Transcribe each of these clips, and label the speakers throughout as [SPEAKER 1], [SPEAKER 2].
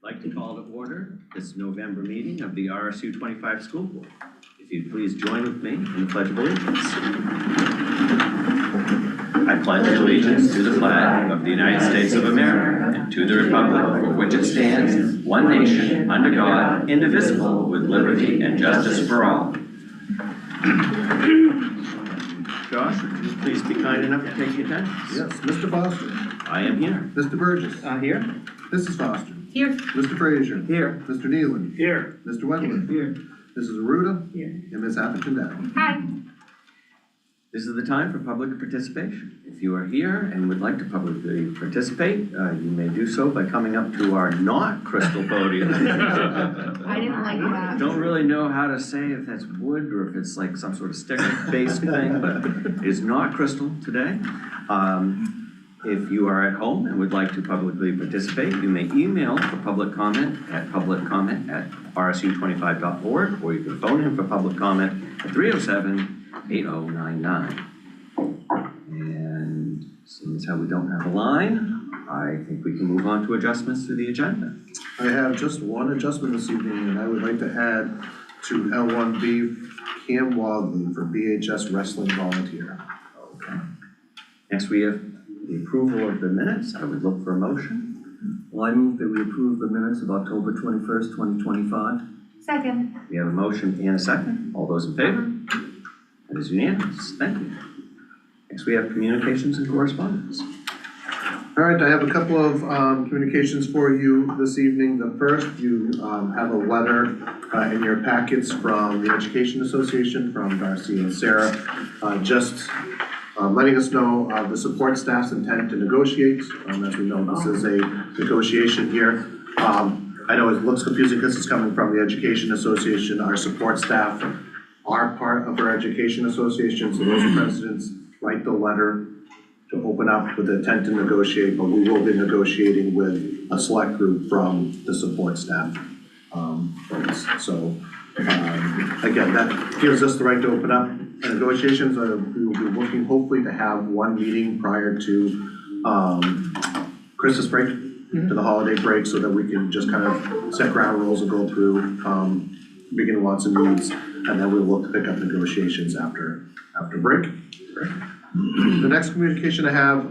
[SPEAKER 1] I'd like to call to order this November meeting of the RSU 25 School Board. If you'd please join with me in the Pledge of Allegiance. I pledge allegiance to the flag of the United States of America and to the republic for which it stands, one nation, under God, indivisible, with liberty and justice for all. Josh, would you please be kind enough to take the attendance?
[SPEAKER 2] Yes, Mr. Foster.
[SPEAKER 1] I am here.
[SPEAKER 2] Mr. Burgess.
[SPEAKER 1] Here.
[SPEAKER 2] Mrs. Foster.
[SPEAKER 3] Here.
[SPEAKER 2] Mr. Frazier.
[SPEAKER 1] Here.
[SPEAKER 2] Mr. Nealon.
[SPEAKER 1] Here.
[SPEAKER 2] Mr. Wendland.
[SPEAKER 1] Here.
[SPEAKER 2] Mrs. Aruda.
[SPEAKER 3] Here.
[SPEAKER 2] And Ms. Atherton Down.
[SPEAKER 3] Hi.
[SPEAKER 1] This is the time for public participation. If you are here and would like to publicly participate, you may do so by coming up to our not crystal podium.
[SPEAKER 3] I didn't like that.
[SPEAKER 1] Don't really know how to say if that's wood or if it's like some sort of sticker-based thing, but it is not crystal today. If you are at home and would like to publicly participate, you may email for public comment at publiccomment@rsu25.org, or you can phone in for public comment at 307-8099. And since how we don't have a line, I think we can move on to adjustments to the agenda.
[SPEAKER 2] I have just one adjustment this evening, and I would like to add to L1B Cam Wadley for BHS Wrestling Volunteer.
[SPEAKER 1] Okay. Next, we have the approval of the minutes. I would look for a motion.
[SPEAKER 4] Well, I move that we approve the minutes of October 21st, 2025.
[SPEAKER 3] Second.
[SPEAKER 1] We have a motion and a second. All those in favor? That is unanimous. Thank you. Next, we have communications and correspondence.
[SPEAKER 2] All right, I have a couple of communications for you this evening. The first, you have a letter in your packets from the Education Association from Darcy and Sarah, just letting us know the support staff's intent to negotiate. As we know, this is a negotiation here. I know it looks confusing because it's coming from the Education Association. Our support staff are part of our Education Association, so those presidents write the letter to open up with the intent to negotiate, but we will be negotiating with a select group from the support staff folks. So again, that gives us the right to open up negotiations. We will be looking hopefully to have one meeting prior to Christmas break, to the holiday break, so that we can just kind of set ground rules and go through beginning wants and needs, and then we'll look to pick up negotiations after break. The next communication I have,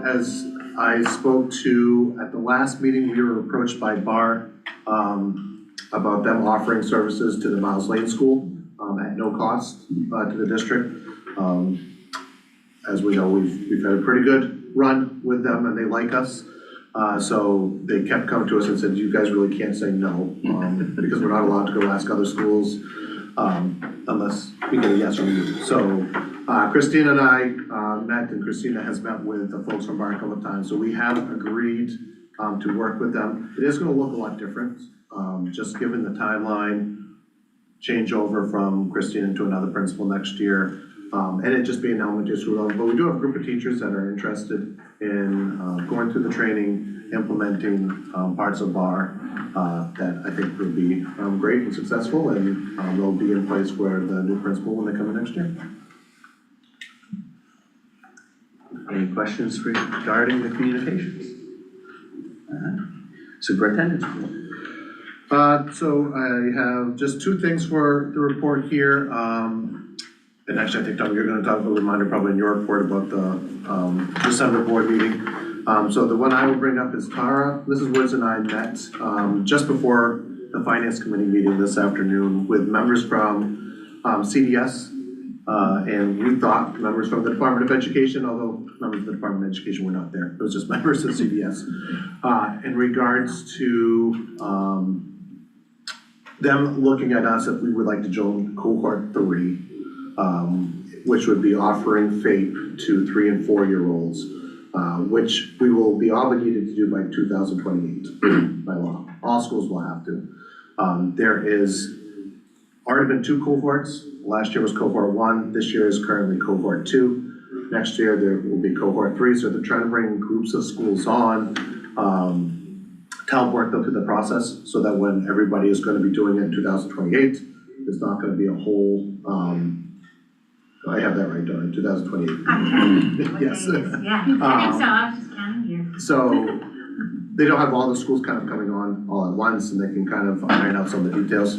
[SPEAKER 2] as I spoke to at the last meeting, we were approached by BAR about them offering services to the Miles Lane School at no cost to the district. As we know, we've had a pretty good run with them and they like us. So they kept coming to us and said, you guys really can't say no, because we're not allowed to go ask other schools unless we get a yes from you. So Christina and I met, and Christina has met with the folks from BAR a couple of times. So we have agreed to work with them. It is going to look a lot different, just given the timeline changeover from Christina to another principal next year. And it just being elementary school level. But we do have a group of teachers that are interested in going through the training, implementing parts of BAR that I think will be great and successful, and they'll be in place for the new principal when they come in next year.
[SPEAKER 1] Any questions regarding the communications? Superintendent's report.
[SPEAKER 2] So I have just two things for the report here. And actually, I think, Tom, you're going to talk a reminder probably in your report about the December board meeting. So the one I will bring up is Tara. Mrs. Woods and I met just before the Finance Committee meeting this afternoon with members from CDS. And we thought members from the Department of Education, although members of the Department of Education were not there. It was just members of CDS. In regards to them looking at us if we would like to join cohort 3, which would be offering FAPE to 3- and 4-year-olds, which we will be obligated to do by 2028 by law. All schools will have to. There is already been 2 cohorts. Last year was cohort 1. This year is currently cohort 2. Next year there will be cohort 3. So they're trying to bring groups of schools on to help work them through the process, so that when everybody is going to be doing it in 2028, there's not going to be a whole. I have that right, don't I? 2028. Yes.
[SPEAKER 3] Yeah, I think so. I was just counting here.
[SPEAKER 2] So they don't have all the schools kind of coming on all at once, and they can kind of iron out some of the details.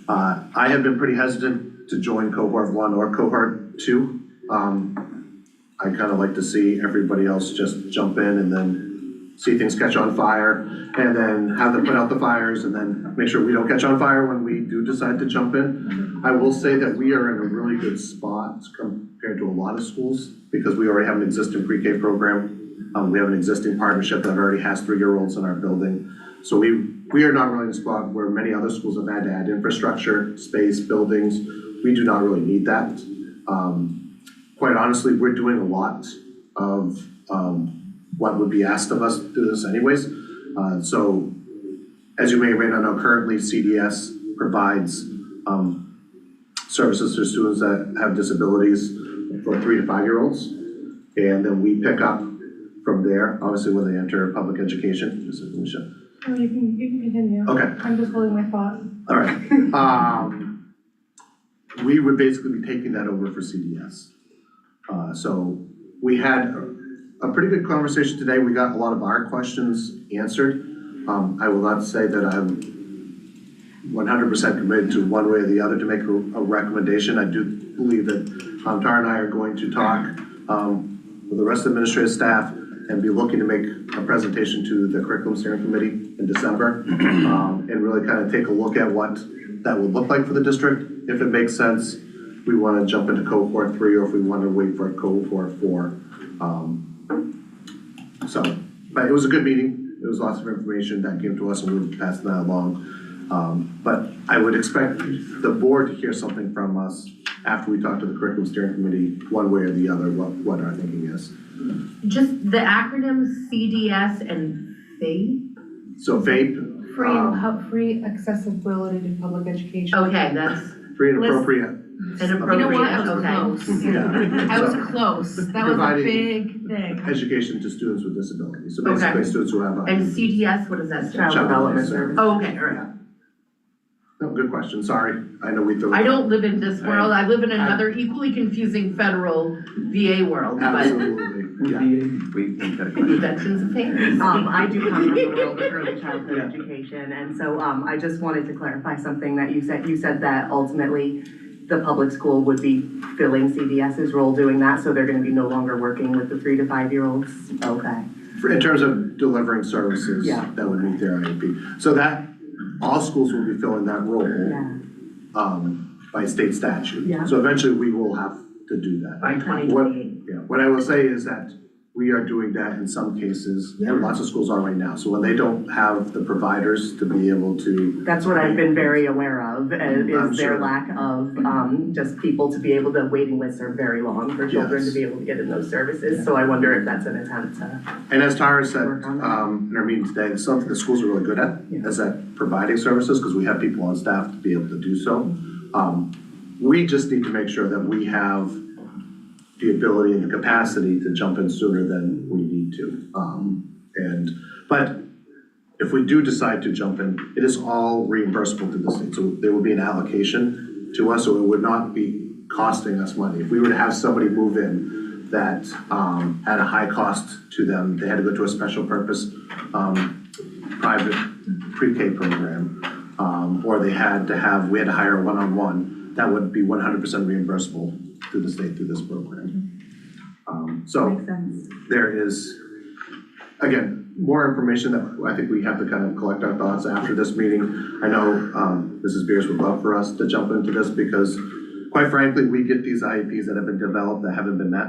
[SPEAKER 2] I have been pretty hesitant to join cohort 1 or cohort 2. I kind of like to see everybody else just jump in and then see things catch on fire, and then have them put out the fires, and then make sure we don't catch on fire when we do decide to jump in. I will say that we are in a really good spot compared to a lot of schools, because we already have an existing pre-K program. We have an existing partnership that already has 3-year-olds in our building. So we are not really in a spot where many other schools have had to add infrastructure, space, buildings. We do not really need that. Quite honestly, we're doing a lot of what would be asked of us to do this anyways. So as you may or may not know, currently CDS provides services to students that have disabilities for 3 to 5-year-olds. And then we pick up from there, obviously when they enter public education. This is Alicia.
[SPEAKER 3] Oh, you can continue.
[SPEAKER 2] Okay.
[SPEAKER 3] I'm just holding my thought.
[SPEAKER 2] All right. We would basically be taking that over for CDS. So we had a pretty good conversation today. We got a lot of our questions answered. I will not say that I'm 100% committed to one way or the other to make a recommendation. I do believe that Tara and I are going to talk with the rest of the administrative staff and be looking to make a presentation to the curriculum steering committee in December, and really kind of take a look at what that would look like for the district. If it makes sense, we want to jump into cohort 3, or if we want to wait for cohort 4. But it was a good meeting. There was lots of information that came to us, and we were passing that along. But I would expect the board to hear something from us after we talk to the curriculum steering committee, one way or the other, what our thinking is.
[SPEAKER 5] Just the acronyms CDS and FAPE?
[SPEAKER 2] So FAPE,
[SPEAKER 3] Free accessibility to public education.
[SPEAKER 5] Okay, that's
[SPEAKER 2] free and appropriate.
[SPEAKER 5] an
[SPEAKER 3] You know
[SPEAKER 5] appropriate,
[SPEAKER 3] what? I was
[SPEAKER 5] okay.
[SPEAKER 3] close.
[SPEAKER 2] Yeah.
[SPEAKER 3] I was
[SPEAKER 2] So,
[SPEAKER 3] close. That was a
[SPEAKER 2] providing
[SPEAKER 3] big thing.
[SPEAKER 2] education to students with disabilities. So
[SPEAKER 5] Okay.
[SPEAKER 2] basically students who have.
[SPEAKER 5] And CDS, what does that stand
[SPEAKER 2] Child
[SPEAKER 5] for?
[SPEAKER 2] development service.
[SPEAKER 5] Oh, okay, all right.
[SPEAKER 2] No, good question. Sorry. I know we threw.
[SPEAKER 5] I don't live in this world, I live in another equally confusing federal VA world, but
[SPEAKER 2] Absolutely, yeah.
[SPEAKER 1] We've got a question.
[SPEAKER 5] Veterans Affairs.
[SPEAKER 6] I do come from the world of early childhood education, and so I just wanted to clarify something that you said. You said that ultimately the public school would be filling CDS's role doing that, so they're gonna be no longer working with the 3 to 5-year-olds? Okay.
[SPEAKER 2] In terms of delivering services
[SPEAKER 6] Yeah.
[SPEAKER 2] that would meet their IEP. So that, all schools will be filling that role,
[SPEAKER 6] Yeah.
[SPEAKER 2] by state statute.
[SPEAKER 6] Yeah.
[SPEAKER 2] So eventually we will have to do that.
[SPEAKER 5] By 2028.
[SPEAKER 2] Yeah, what I will say is that we are doing that in some cases, and lots of schools are right now. So when they don't have the providers to be able to,
[SPEAKER 6] That's what I've been very aware of,
[SPEAKER 2] I'm
[SPEAKER 6] is
[SPEAKER 2] sure.
[SPEAKER 6] their lack of, just people to be able to, waiting lists are very long for children to
[SPEAKER 2] Yes.
[SPEAKER 6] be able to get in those services. So I wonder if that's an attempt to,
[SPEAKER 2] and as Tara said,
[SPEAKER 6] Work on that.
[SPEAKER 2] in our meeting today, it's something the schools are really good at,
[SPEAKER 6] Yeah.
[SPEAKER 2] is at providing services, because we have people on staff to be able to do so. We just need to make sure that we have the ability and the capacity to jump in sooner than we need to. But if we do decide to jump in, it is all reimbursable to the state. So there will be an allocation to us, so it would not be costing us money. If we were to have somebody move in that had a high cost to them, they had to go to a special purpose private pre-K program, or we had to hire a one-on-one, that would be 100% reimbursable to the state through this program. So
[SPEAKER 6] makes sense.
[SPEAKER 2] there is, again, more information that I think we have to kind of collect our thoughts after this meeting. I know Mrs. Beers would love for us to jump into this, because quite frankly, we get these IEPs that have been developed that haven't been met,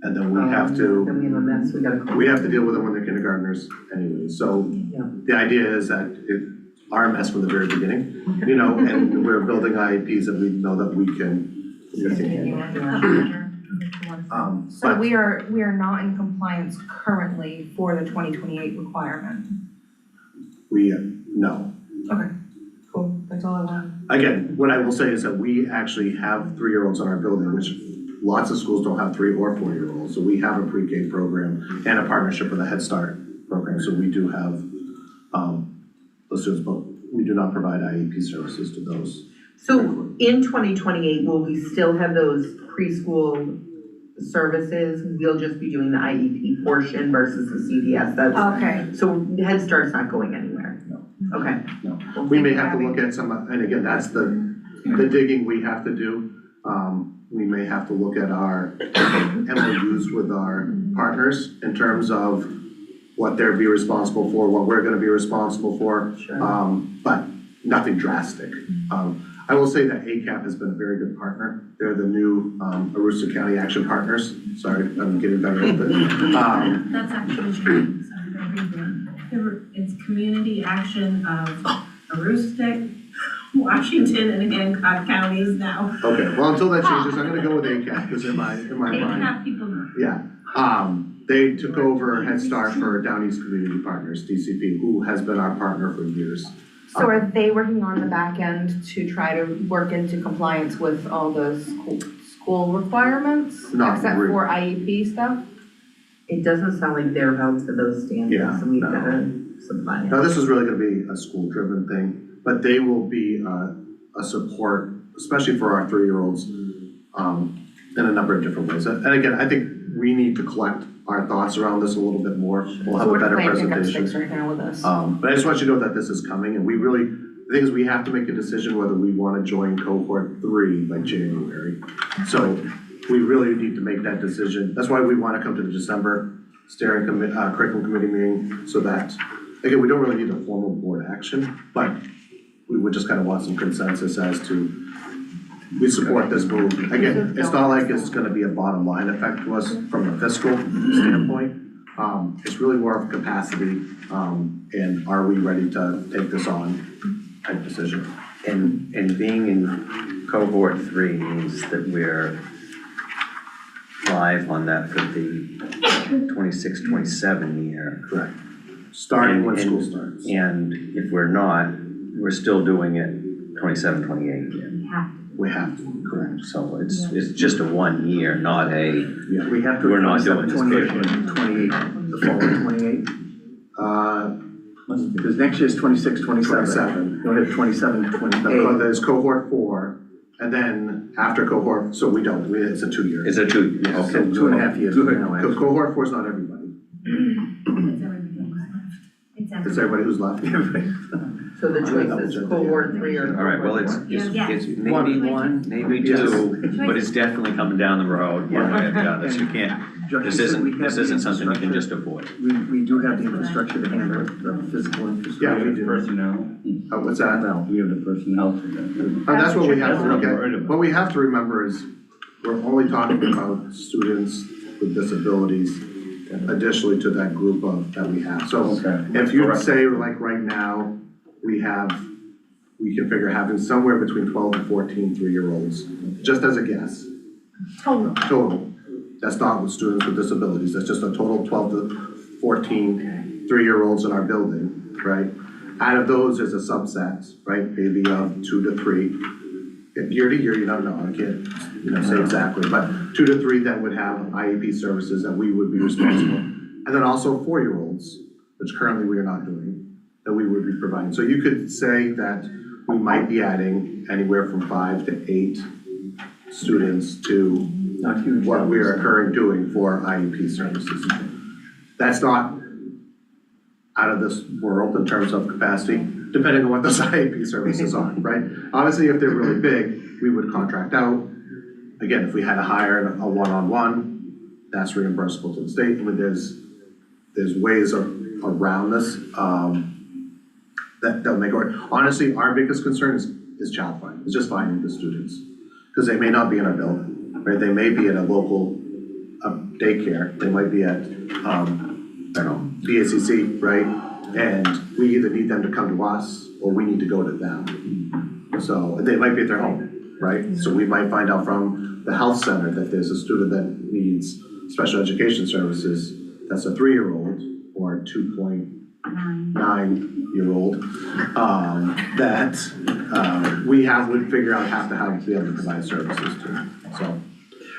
[SPEAKER 2] and then we have to,
[SPEAKER 6] Then we have a mess, we gotta.
[SPEAKER 2] we have to deal with them when they're kindergartners anyway. So
[SPEAKER 6] Yeah.
[SPEAKER 2] the idea is that it are a mess from the very beginning, you know, and we're building IEPs that we know that we can.
[SPEAKER 3] So
[SPEAKER 2] But
[SPEAKER 3] we are not in compliance currently for the 2028 requirement.
[SPEAKER 2] we, no.
[SPEAKER 3] Okay, cool. That's all I want.
[SPEAKER 2] Again, what I will say is that we actually have 3-year-olds in our building, which lots of schools don't have 3 or 4-year-olds. So we have a pre-K program and a partnership with a Head Start program. So we do have those students, but we do not provide IEP services to those.
[SPEAKER 5] So in 2028, will we still have those preschool services, we'll just be doing the IEP portion versus the CDS, that's,
[SPEAKER 3] Okay,
[SPEAKER 5] so Head Start's not going anywhere?
[SPEAKER 2] No.
[SPEAKER 5] Okay.
[SPEAKER 2] We may have to look at some, and again, that's the digging we have to do. We may have to look at our MOUs with our partners in terms of what they'll be responsible for, what we're gonna be responsible for.
[SPEAKER 5] Sure.
[SPEAKER 2] But nothing drastic. I will say that ACAP has been a very good partner. They're the new Aroostook County Action Partners. Sorry, I'm getting better at it.
[SPEAKER 7] That's actually true, sorry, I read it's Community Action of Aroostook, Washington, and Hancock counties now.
[SPEAKER 2] Okay, well, until that changes, I'm gonna go with ACAP, because in my mind.
[SPEAKER 7] ACAP people know.
[SPEAKER 2] Yeah, they took over Head Start for Down East Community Partners, DCP, who has been our partner for years.
[SPEAKER 3] so are they working on the back end to try to work into compliance with all the school requirements?
[SPEAKER 2] Not
[SPEAKER 3] Except
[SPEAKER 2] really.
[SPEAKER 3] for IEP stuff?
[SPEAKER 5] It doesn't sound like they're held to those standards,
[SPEAKER 2] Yeah,
[SPEAKER 5] and we've
[SPEAKER 2] no.
[SPEAKER 5] gotta supply it.
[SPEAKER 2] Now, this is really gonna be a school-driven thing, but they will be a support, especially for our 3-year-olds, in a number of different ways. And again, I think we need to collect our thoughts around this a little bit more. We'll have
[SPEAKER 3] So
[SPEAKER 2] a better
[SPEAKER 3] we're playing pickup
[SPEAKER 2] presentation.
[SPEAKER 3] sticks right now with this.
[SPEAKER 2] But I just want you to know that this is coming, and we really, the thing is, we have to make a decision whether we wanna join cohort 3 by January. So we really need to make that decision. That's why we wanna come to the December curriculum committee meeting, so that, again, we don't really need a formal board action, but we would just kinda want some consensus as to, we support this move. Again, it's not like it's gonna be a bottom line effect to us from a fiscal standpoint. It's really more of capacity, and are we ready to take this on type decision.
[SPEAKER 1] And being in cohort 3 means that we're live on that for the 26-27 year.
[SPEAKER 2] Correct. Starting when
[SPEAKER 1] And-
[SPEAKER 2] school starts.
[SPEAKER 1] And if we're not, we're still doing it 27-28 year.
[SPEAKER 2] We have to, correct.
[SPEAKER 1] So it's just a 1 year, not a,
[SPEAKER 2] Yeah.
[SPEAKER 4] We have to.
[SPEAKER 1] We're not doing this
[SPEAKER 4] 28,
[SPEAKER 1] period.
[SPEAKER 4] 28, the following 28, because next year's 26, 27.
[SPEAKER 2] 27.
[SPEAKER 4] You'll hit 27, 28.
[SPEAKER 2] There's cohort 4, and then after cohort, so we don't, it's a 2-year.
[SPEAKER 1] is it two?
[SPEAKER 2] Yes.
[SPEAKER 1] Okay.
[SPEAKER 4] 2.5 years from now,
[SPEAKER 2] Because
[SPEAKER 4] actually.
[SPEAKER 2] cohort 4 is not everybody. It's everybody who's left.
[SPEAKER 5] So the choice is cohort 3 or
[SPEAKER 1] All right, well,
[SPEAKER 5] cohort 4.
[SPEAKER 1] it's maybe one, maybe two, but it's definitely coming down the road one way or the other, so you can't,
[SPEAKER 4] Josh,
[SPEAKER 1] this
[SPEAKER 4] you said we
[SPEAKER 1] isn't,
[SPEAKER 4] have
[SPEAKER 1] this
[SPEAKER 4] the
[SPEAKER 1] isn't something you can
[SPEAKER 4] infrastructure.
[SPEAKER 1] just avoid.
[SPEAKER 4] We do have the infrastructure to handle it, the physical infrastructure.
[SPEAKER 2] Yeah, we do.
[SPEAKER 8] Personnel,
[SPEAKER 2] What's that?
[SPEAKER 4] No.
[SPEAKER 8] we have the personnel for that.
[SPEAKER 2] That's what we have
[SPEAKER 8] That's
[SPEAKER 2] to
[SPEAKER 8] what
[SPEAKER 2] look
[SPEAKER 8] I'm
[SPEAKER 2] at.
[SPEAKER 8] worried about.
[SPEAKER 2] What we have to remember is, we're only talking about students with disabilities additionally to that group of, that we have. So
[SPEAKER 8] Okay.
[SPEAKER 2] if you
[SPEAKER 8] Correct.
[SPEAKER 2] say, like, right now, we can figure having somewhere between 12 and 14 3-year-olds, just as a guess. Total. That's not with students with disabilities, that's just a total 12 to 14 3-year-olds in our building, right? Out of those, there's a subset, right, maybe of 2 to 3. Year to year, you don't know, I can't, say exactly, but 2 to 3 that would have IEP services that we would be responsible. And then also 4-year-olds, which currently we are not doing, that we would be providing. So you could say that we might be adding anywhere from 5 to 8 students to
[SPEAKER 4] Not huge.
[SPEAKER 2] what we are currently doing for IEP services. That's not out of this world in terms of capacity, depending on what those IEP services are, right? Obviously, if they're really big, we would contract out. Again, if we had to hire a one-on-one, that's reimbursable to the state. I mean, there's ways around this, that make it work. Honestly, our biggest concern is child finding, it's just finding the students. Because they may not be in our building, right? They may be at a local daycare, they might be at, I don't know, BACC, right? And we either need them to come to us, or we need to go to them. So, they might be at their home, right? So we might find out from the health center that there's a student that needs special education services, that's a 3-year-old, or a 2.9-year-old, that we would figure out have to be able to provide services to. So,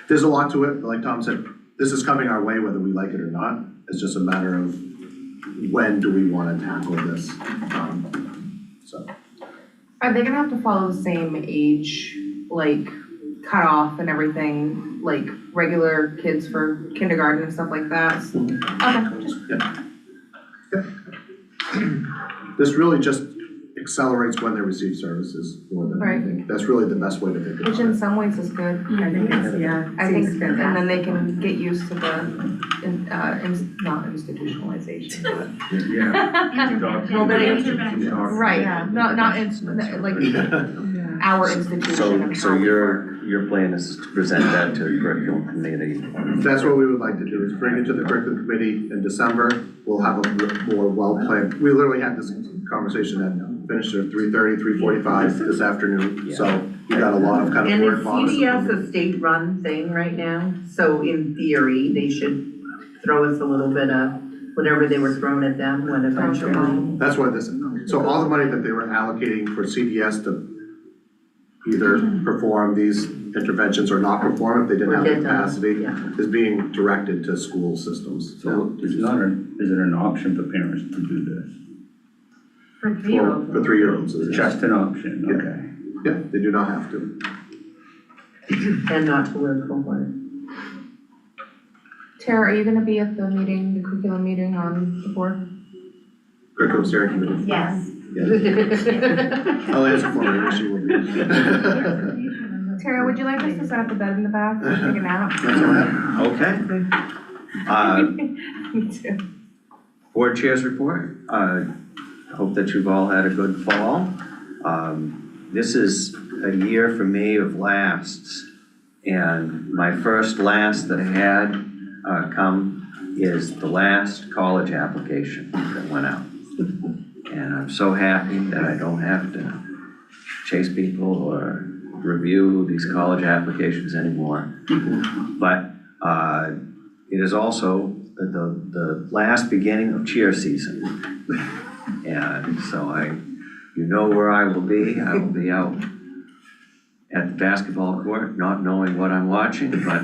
[SPEAKER 2] there's a lot to it, but like Tom said, this is coming our way whether we like it or not. It's just a matter of when do we wanna tackle this, so.
[SPEAKER 3] Are they gonna have to follow the same age, like, cut off and everything, like regular kids for kindergarten and stuff like that. Okay, just
[SPEAKER 2] This really just accelerates when they receive services more than
[SPEAKER 3] Right.
[SPEAKER 2] anything. That's really the best way to think
[SPEAKER 3] which
[SPEAKER 2] about
[SPEAKER 3] in
[SPEAKER 2] it.
[SPEAKER 3] some ways is good.
[SPEAKER 6] I think it's, yeah,
[SPEAKER 3] I think,
[SPEAKER 6] seems
[SPEAKER 3] and then they
[SPEAKER 6] fantastic.
[SPEAKER 3] can get used to the, not institutionalization, but. Right, not like our institution and
[SPEAKER 1] So
[SPEAKER 3] how we work.
[SPEAKER 1] your plan is to present that to the curriculum committee?
[SPEAKER 2] That's what we would like to do, is bring it to the curriculum committee in December. We'll have a more well-planned, we literally had this conversation at, finished at 3:30, 3:45 this afternoon. So we got a lot of kind of
[SPEAKER 5] And
[SPEAKER 2] work
[SPEAKER 5] is
[SPEAKER 2] on
[SPEAKER 5] CDS a state-run thing right now? So in theory, they should throw us a little bit of whatever they were throwing at them when eventually.
[SPEAKER 2] That's what this is. So all the money that they were allocating for CDS to either perform these interventions or not perform if they didn't have the capacity
[SPEAKER 5] Yeah.
[SPEAKER 2] is being directed to school systems.
[SPEAKER 8] So is it an option for parents to do this?
[SPEAKER 7] For 3-year-olds.
[SPEAKER 2] For 3-year-olds. it is.
[SPEAKER 8] Just an option,
[SPEAKER 2] Yeah.
[SPEAKER 8] okay.
[SPEAKER 2] Yeah, they do not have to.
[SPEAKER 5] And not to wear cohort.
[SPEAKER 3] Tara, are you gonna be at the meeting, the curriculum meeting on the 4th?
[SPEAKER 2] Curriculum steering committee.
[SPEAKER 7] Yes.
[SPEAKER 2] Yeah. I'll answer for her, she will be.
[SPEAKER 3] Tara, would you like us to set up a bed in the back, take a nap?
[SPEAKER 2] That's all right.
[SPEAKER 1] Okay.
[SPEAKER 3] Me too.
[SPEAKER 1] Board chairs report. Hope that you've all had a good fall. This is a year for me of lasts. And my first last that I had come is the last college application that went out. And I'm so happy that I don't have to chase people or review these college applications anymore. But it is also the last beginning of cheer season. And so you know where I will be. I will be out at the basketball court, not knowing what I'm watching, but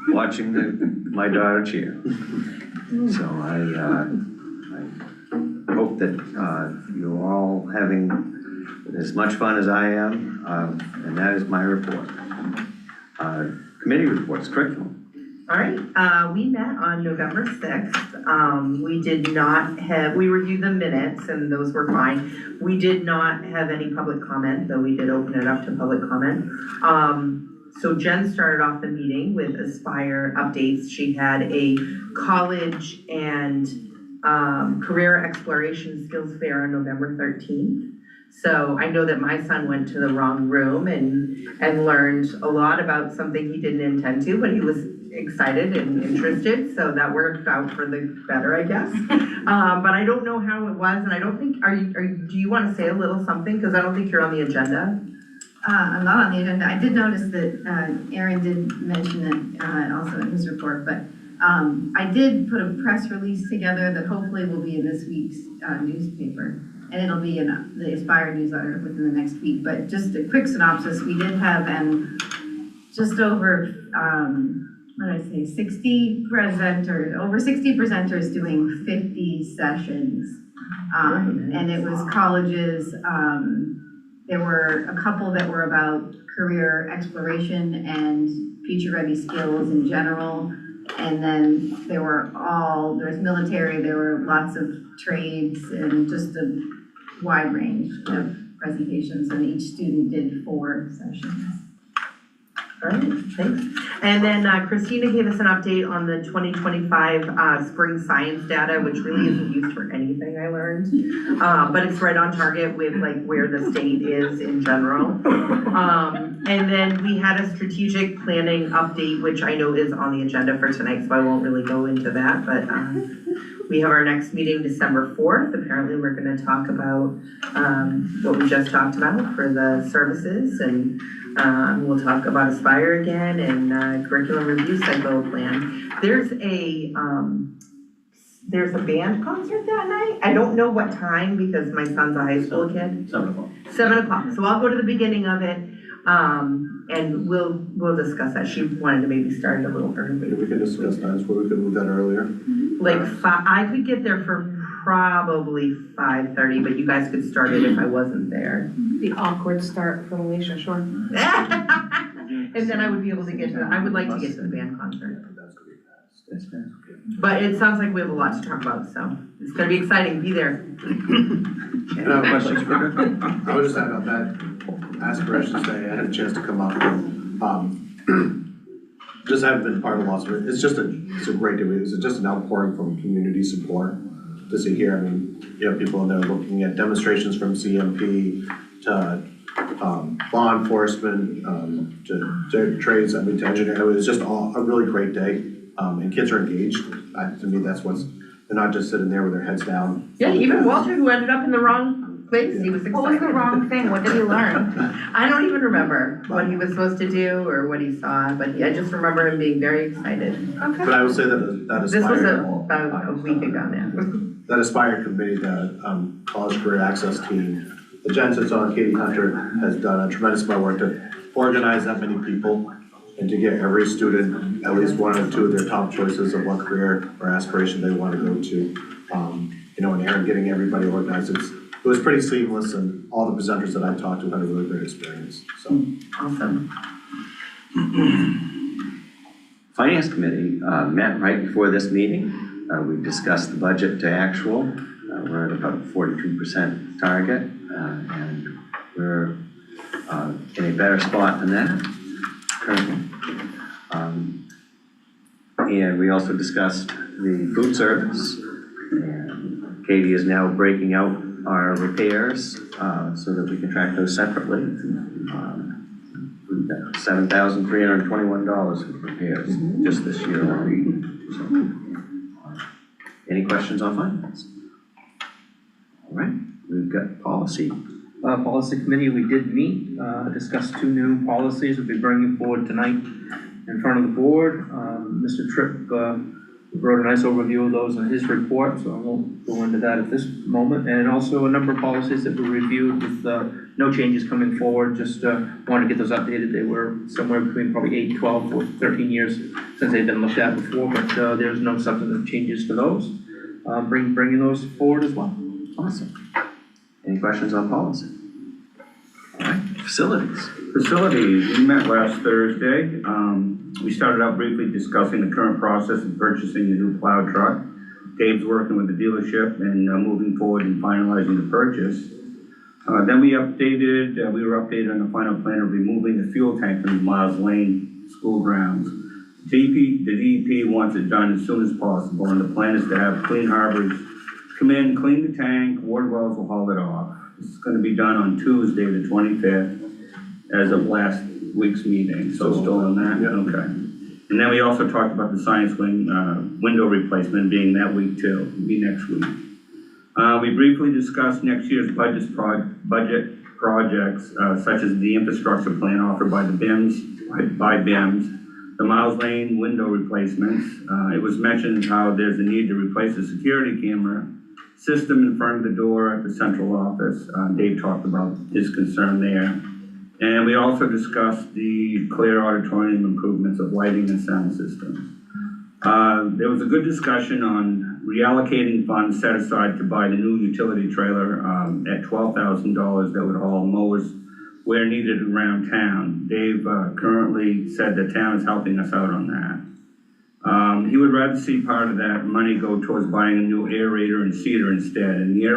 [SPEAKER 1] watching my daughter cheer. So I hope that you're all having as much fun as I am, and that is my report. Committee reports, curriculum.
[SPEAKER 5] All right, we met on November 6th. We reviewed the minutes and those were fine. We did not have any public comment, though we did open it up to public comment. So Jen started off the meeting with Aspire updates. She had a college and career exploration skills fair on November 13th. So I know that my son went to the wrong room and learned a lot about something he didn't intend to, but he was excited and interested, so that worked out for the better, I guess. But I don't know how it was, and I don't think, do you want to say a little something? Because I don't think you're on the agenda.
[SPEAKER 9] I'm not on the agenda. I did notice that Aaron did mention it also in his report, but I did put a press release together that hopefully will be in this week's newspaper. And it'll be in the Aspire newsletter within the next week. But just a quick synopsis, we did have just over, 60 presenters, over 60 presenters doing 50 sessions. And it was colleges, there were a couple that were about career exploration and future-ready skills in general. And then there's military, there were lots of trades and just a wide range of presentations, and each student did 4 sessions.
[SPEAKER 5] All right, thanks. And then Christina gave us an update on the 2025 spring science data, which really isn't used for anything, I learned. But it's right on target with like where the state is in general. And then we had a strategic planning update, which I know is on the agenda for tonight, so I won't really go into that, but we have our next meeting December 4th. Apparently we're gonna talk about what we just talked about for the services, and we'll talk about Aspire again and curriculum review cycle plan. There's a band concert that night. I don't know what time because my son's a high school kid.
[SPEAKER 8] 7 o'clock.
[SPEAKER 5] 7 o'clock, so I'll go to the beginning of it, and we'll discuss that. She wanted to maybe start a little early.
[SPEAKER 2] Maybe we could discuss times where we could move that earlier.
[SPEAKER 5] Like I could get there for probably 5:30, but you guys could start it if I wasn't there.
[SPEAKER 3] The awkward start from Alicia, sure.
[SPEAKER 5] And then I would be able to get to, I would like to get to the band concert.
[SPEAKER 2] That's gonna be fast.
[SPEAKER 4] That's fast.
[SPEAKER 5] But it sounds like we have a lot to talk about, so it's gonna be exciting, be there.
[SPEAKER 2] And I have questions for I would just add on that aspiration day, I had a chance to come up, just haven't been part of lots of it, it's a great day, it's just an outpouring from community support to see here, I mean, you have people in there looking at demonstrations from CMP to law enforcement, to trades, I mean, to engineering, it was just a really great day, and kids are engaged, to me, that's what's, they're not just sitting there with their heads down.
[SPEAKER 5] Yeah, even Walter, who ended up in the wrong place, he was excited.
[SPEAKER 3] What was the wrong thing? What did he learn?
[SPEAKER 5] I don't even remember what he was supposed to do or what he saw, but I just remember him being very excited.
[SPEAKER 2] But I would say that
[SPEAKER 5] This was
[SPEAKER 2] Aspire,
[SPEAKER 5] about a week ago now.
[SPEAKER 2] that Aspire committee, the College Career Access team, the Jen sits on, Katie Hunter has done a tremendous amount of work to organize that many people and to get every student at least one or two of their top choices of what career or aspiration they want to go to. And Aaron getting everybody organized, it was pretty seamless, and all the presenters that I talked to had a really great experience, so.
[SPEAKER 5] Awesome.
[SPEAKER 1] Finance Committee met right before this meeting. We discussed the budget to actual. We're at about 42% target, and we're in a better spot than that currently. And we also discussed the food service. And Katie is now breaking out our repairs so that we can track those separately. We've got $7,321 for repairs just this year alone. So, any questions on finance? All right, we've got policy.
[SPEAKER 10] Policy committee, we did meet, discussed two new policies we'll be bringing forward tonight in front of the board. Mr. Tripp wrote a nice overview of those in his report, so I won't go into that at this moment. And also a number of policies that were reviewed with no changes coming forward, just wanted to get those updated. They were somewhere between probably 8, 12, or 13 years since they've been looked at before, but there's no substantive changes to those. Bringing those forward as well.
[SPEAKER 1] Awesome. Any questions on policy? All right, facilities.
[SPEAKER 8] Facilities, we met last Thursday. We started out briefly discussing the current process of purchasing the new plow truck. Dave's working with the dealership and moving forward and finalizing the purchase. Then we were updated on the final plan of removing the fuel tank from Miles Lane School grounds. The DEP wants it done as soon as possible, and the plan is to have Clean Harbors come in, clean the tank, Ward Wells will haul it off. It's gonna be done on Tuesday, the 25th, as of last week's meeting, so still on that?
[SPEAKER 2] Yeah.
[SPEAKER 8] Okay. And then we also talked about the science wing window replacement being that week too, it'll be next week. We briefly discussed next year's budget projects, such as the infrastructure plan offered by the BIMS, the Miles Lane window replacements. It was mentioned how there's a need to replace the security camera system in front of the door at the central office. Dave talked about his concern there. And we also discussed the Clare Auditorium improvements of lighting and sound systems. There was a good discussion on reallocating funds set aside to buy the new utility trailer at $12,000 that would haul mowers where needed around town. Dave currently said the town is helping us out on that. He would rather see part of that money go towards buying a new aerator and seeder instead. And the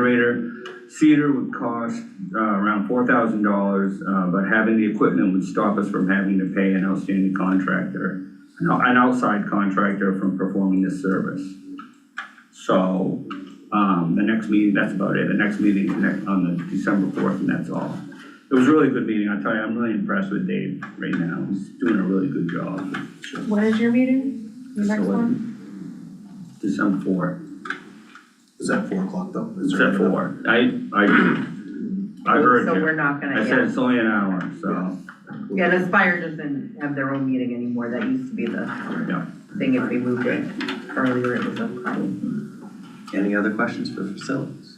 [SPEAKER 8] seeder would cost around $4,000, but having the equipment would stop us from having to pay an outstanding contractor, an outside contractor from performing this service. So the next meeting, that's about it. The next meeting is on the December 4th, and that's all. It was a really good meeting. I'll tell you, I'm really impressed with Dave right now. He's doing a really good job.
[SPEAKER 3] When is your meeting? The next one?
[SPEAKER 8] December 4th.
[SPEAKER 2] Is that 4 o'clock though?
[SPEAKER 8] It's at 4. I heard
[SPEAKER 5] So
[SPEAKER 8] you.
[SPEAKER 5] we're not gonna,
[SPEAKER 8] I said it's only an hour, so.
[SPEAKER 5] Yeah, and Aspire doesn't have their own meeting anymore. That used to be the thing if we moved it earlier, it was a problem.
[SPEAKER 1] Any other questions for facilities?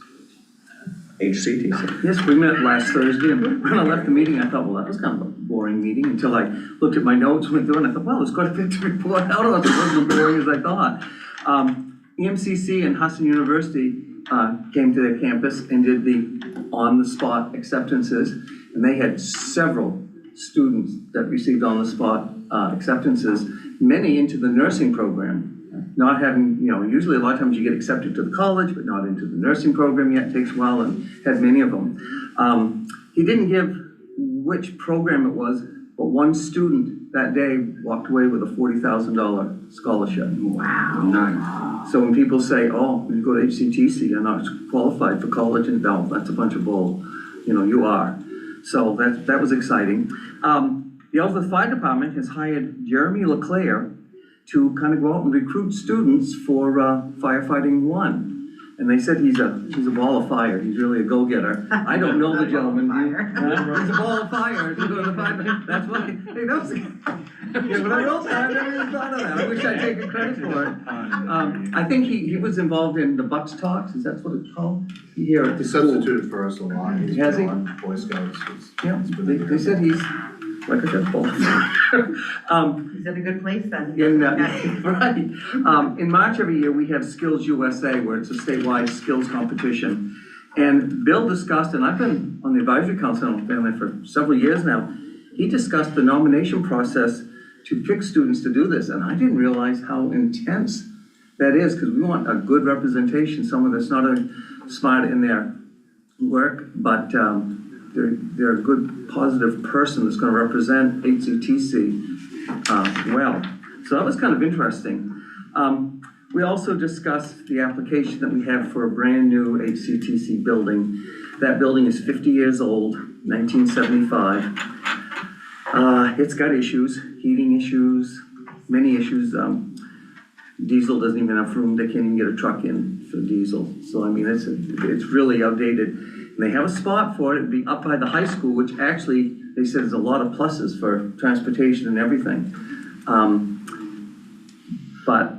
[SPEAKER 1] HCTC.
[SPEAKER 4] Yes, we met last Thursday, and when I left the meeting, I thought, well, that was kind of a boring meeting, until I looked at my notes, went through, and I thought, well, there's quite a bit to report out on. It wasn't as boring as I thought. EMCC and Hudson University came to their campus and did the on-the-spot acceptances, and they had several students that received on-the-spot acceptances, many into the nursing program. Not having, usually a lot of times you get accepted to the college, but not into the nursing program yet, takes a while, and had many of them. He didn't give which program it was, but one student that day walked away with a $40,000 scholarship.
[SPEAKER 5] Wow.
[SPEAKER 4] Nice. So when people say, oh, when you go to HCTC, you're not qualified for college, and no, that's a bunch of bull. You are. So that was exciting. The Ellsworth Fire Department has hired Jeremy LeClaire to kind of go out and recruit students for firefighting 1. And they said he's a ball of fire. He's really a go-getter. I don't know the gentleman. He's a ball of fire. He's a ball of fire. That's why. Hey, that was. When I wrote that, I never even thought of that. I wish I'd taken credit for it. I think he was involved in the Bucks Talks. Is that what it's called? Here at the
[SPEAKER 2] He
[SPEAKER 4] school.
[SPEAKER 2] substituted for us a lot. He's
[SPEAKER 4] Has he?
[SPEAKER 2] been on Boy Scouts.
[SPEAKER 4] Yeah, they said he's, like I said, ball of fire.
[SPEAKER 5] He's in a good place then.
[SPEAKER 4] Right. In March every year, we have Skills USA, where it's a statewide skills competition. And Bill discussed, and I've been on the advisory council on family for several years now, he discussed the nomination process to pick students to do this. And I didn't realize how intense that is, because we want a good representation, someone that's not only smart in their work, but they're a good, positive person that's going to represent HCTC well. So that was kind of interesting. We also discussed the application that we have for a brand new HCTC building. That building is 50 years old, 1975. It's got issues, heating issues, many issues. Diesel doesn't even have room, they can't even get a truck in for diesel. So I mean, it's really outdated. And they have a spot for it, it'd be up by the high school, which actually, they said is a lot of pluses for transportation and everything. But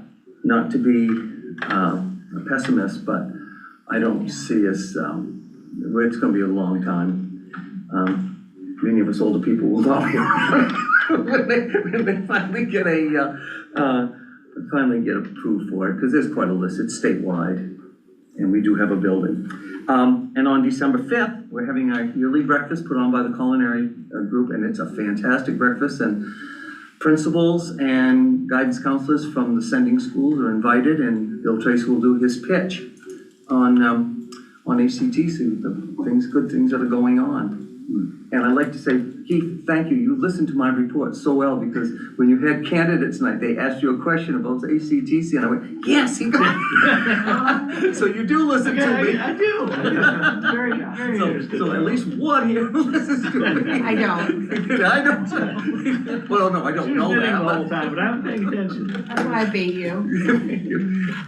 [SPEAKER 4] not to be a pessimist, but I don't see us, it's gonna be a long time. Many of us older people will not be around when they finally get approved for it, because there's quite a list, it's statewide, and we do have a building. And on December 5th, we're having our yearly breakfast put on by the culinary group, and it's a fantastic breakfast, and principals and guidance counselors from the sending schools are invited, and Bill Tracy will do his pitch on HCTC, the good things that are going on. And I'd like to say, Keith, thank you. You listened to my report so well, because when you had candidates night, they asked you a question about the HCTC, and I went, yes, he got it. So you do listen to me.
[SPEAKER 10] I do. Very interesting.
[SPEAKER 4] So at least one here listens to me.
[SPEAKER 3] I don't.
[SPEAKER 4] I don't. Well, no, I don't know that.
[SPEAKER 10] The whole time, but I'm paying attention.
[SPEAKER 3] That's why I bait you.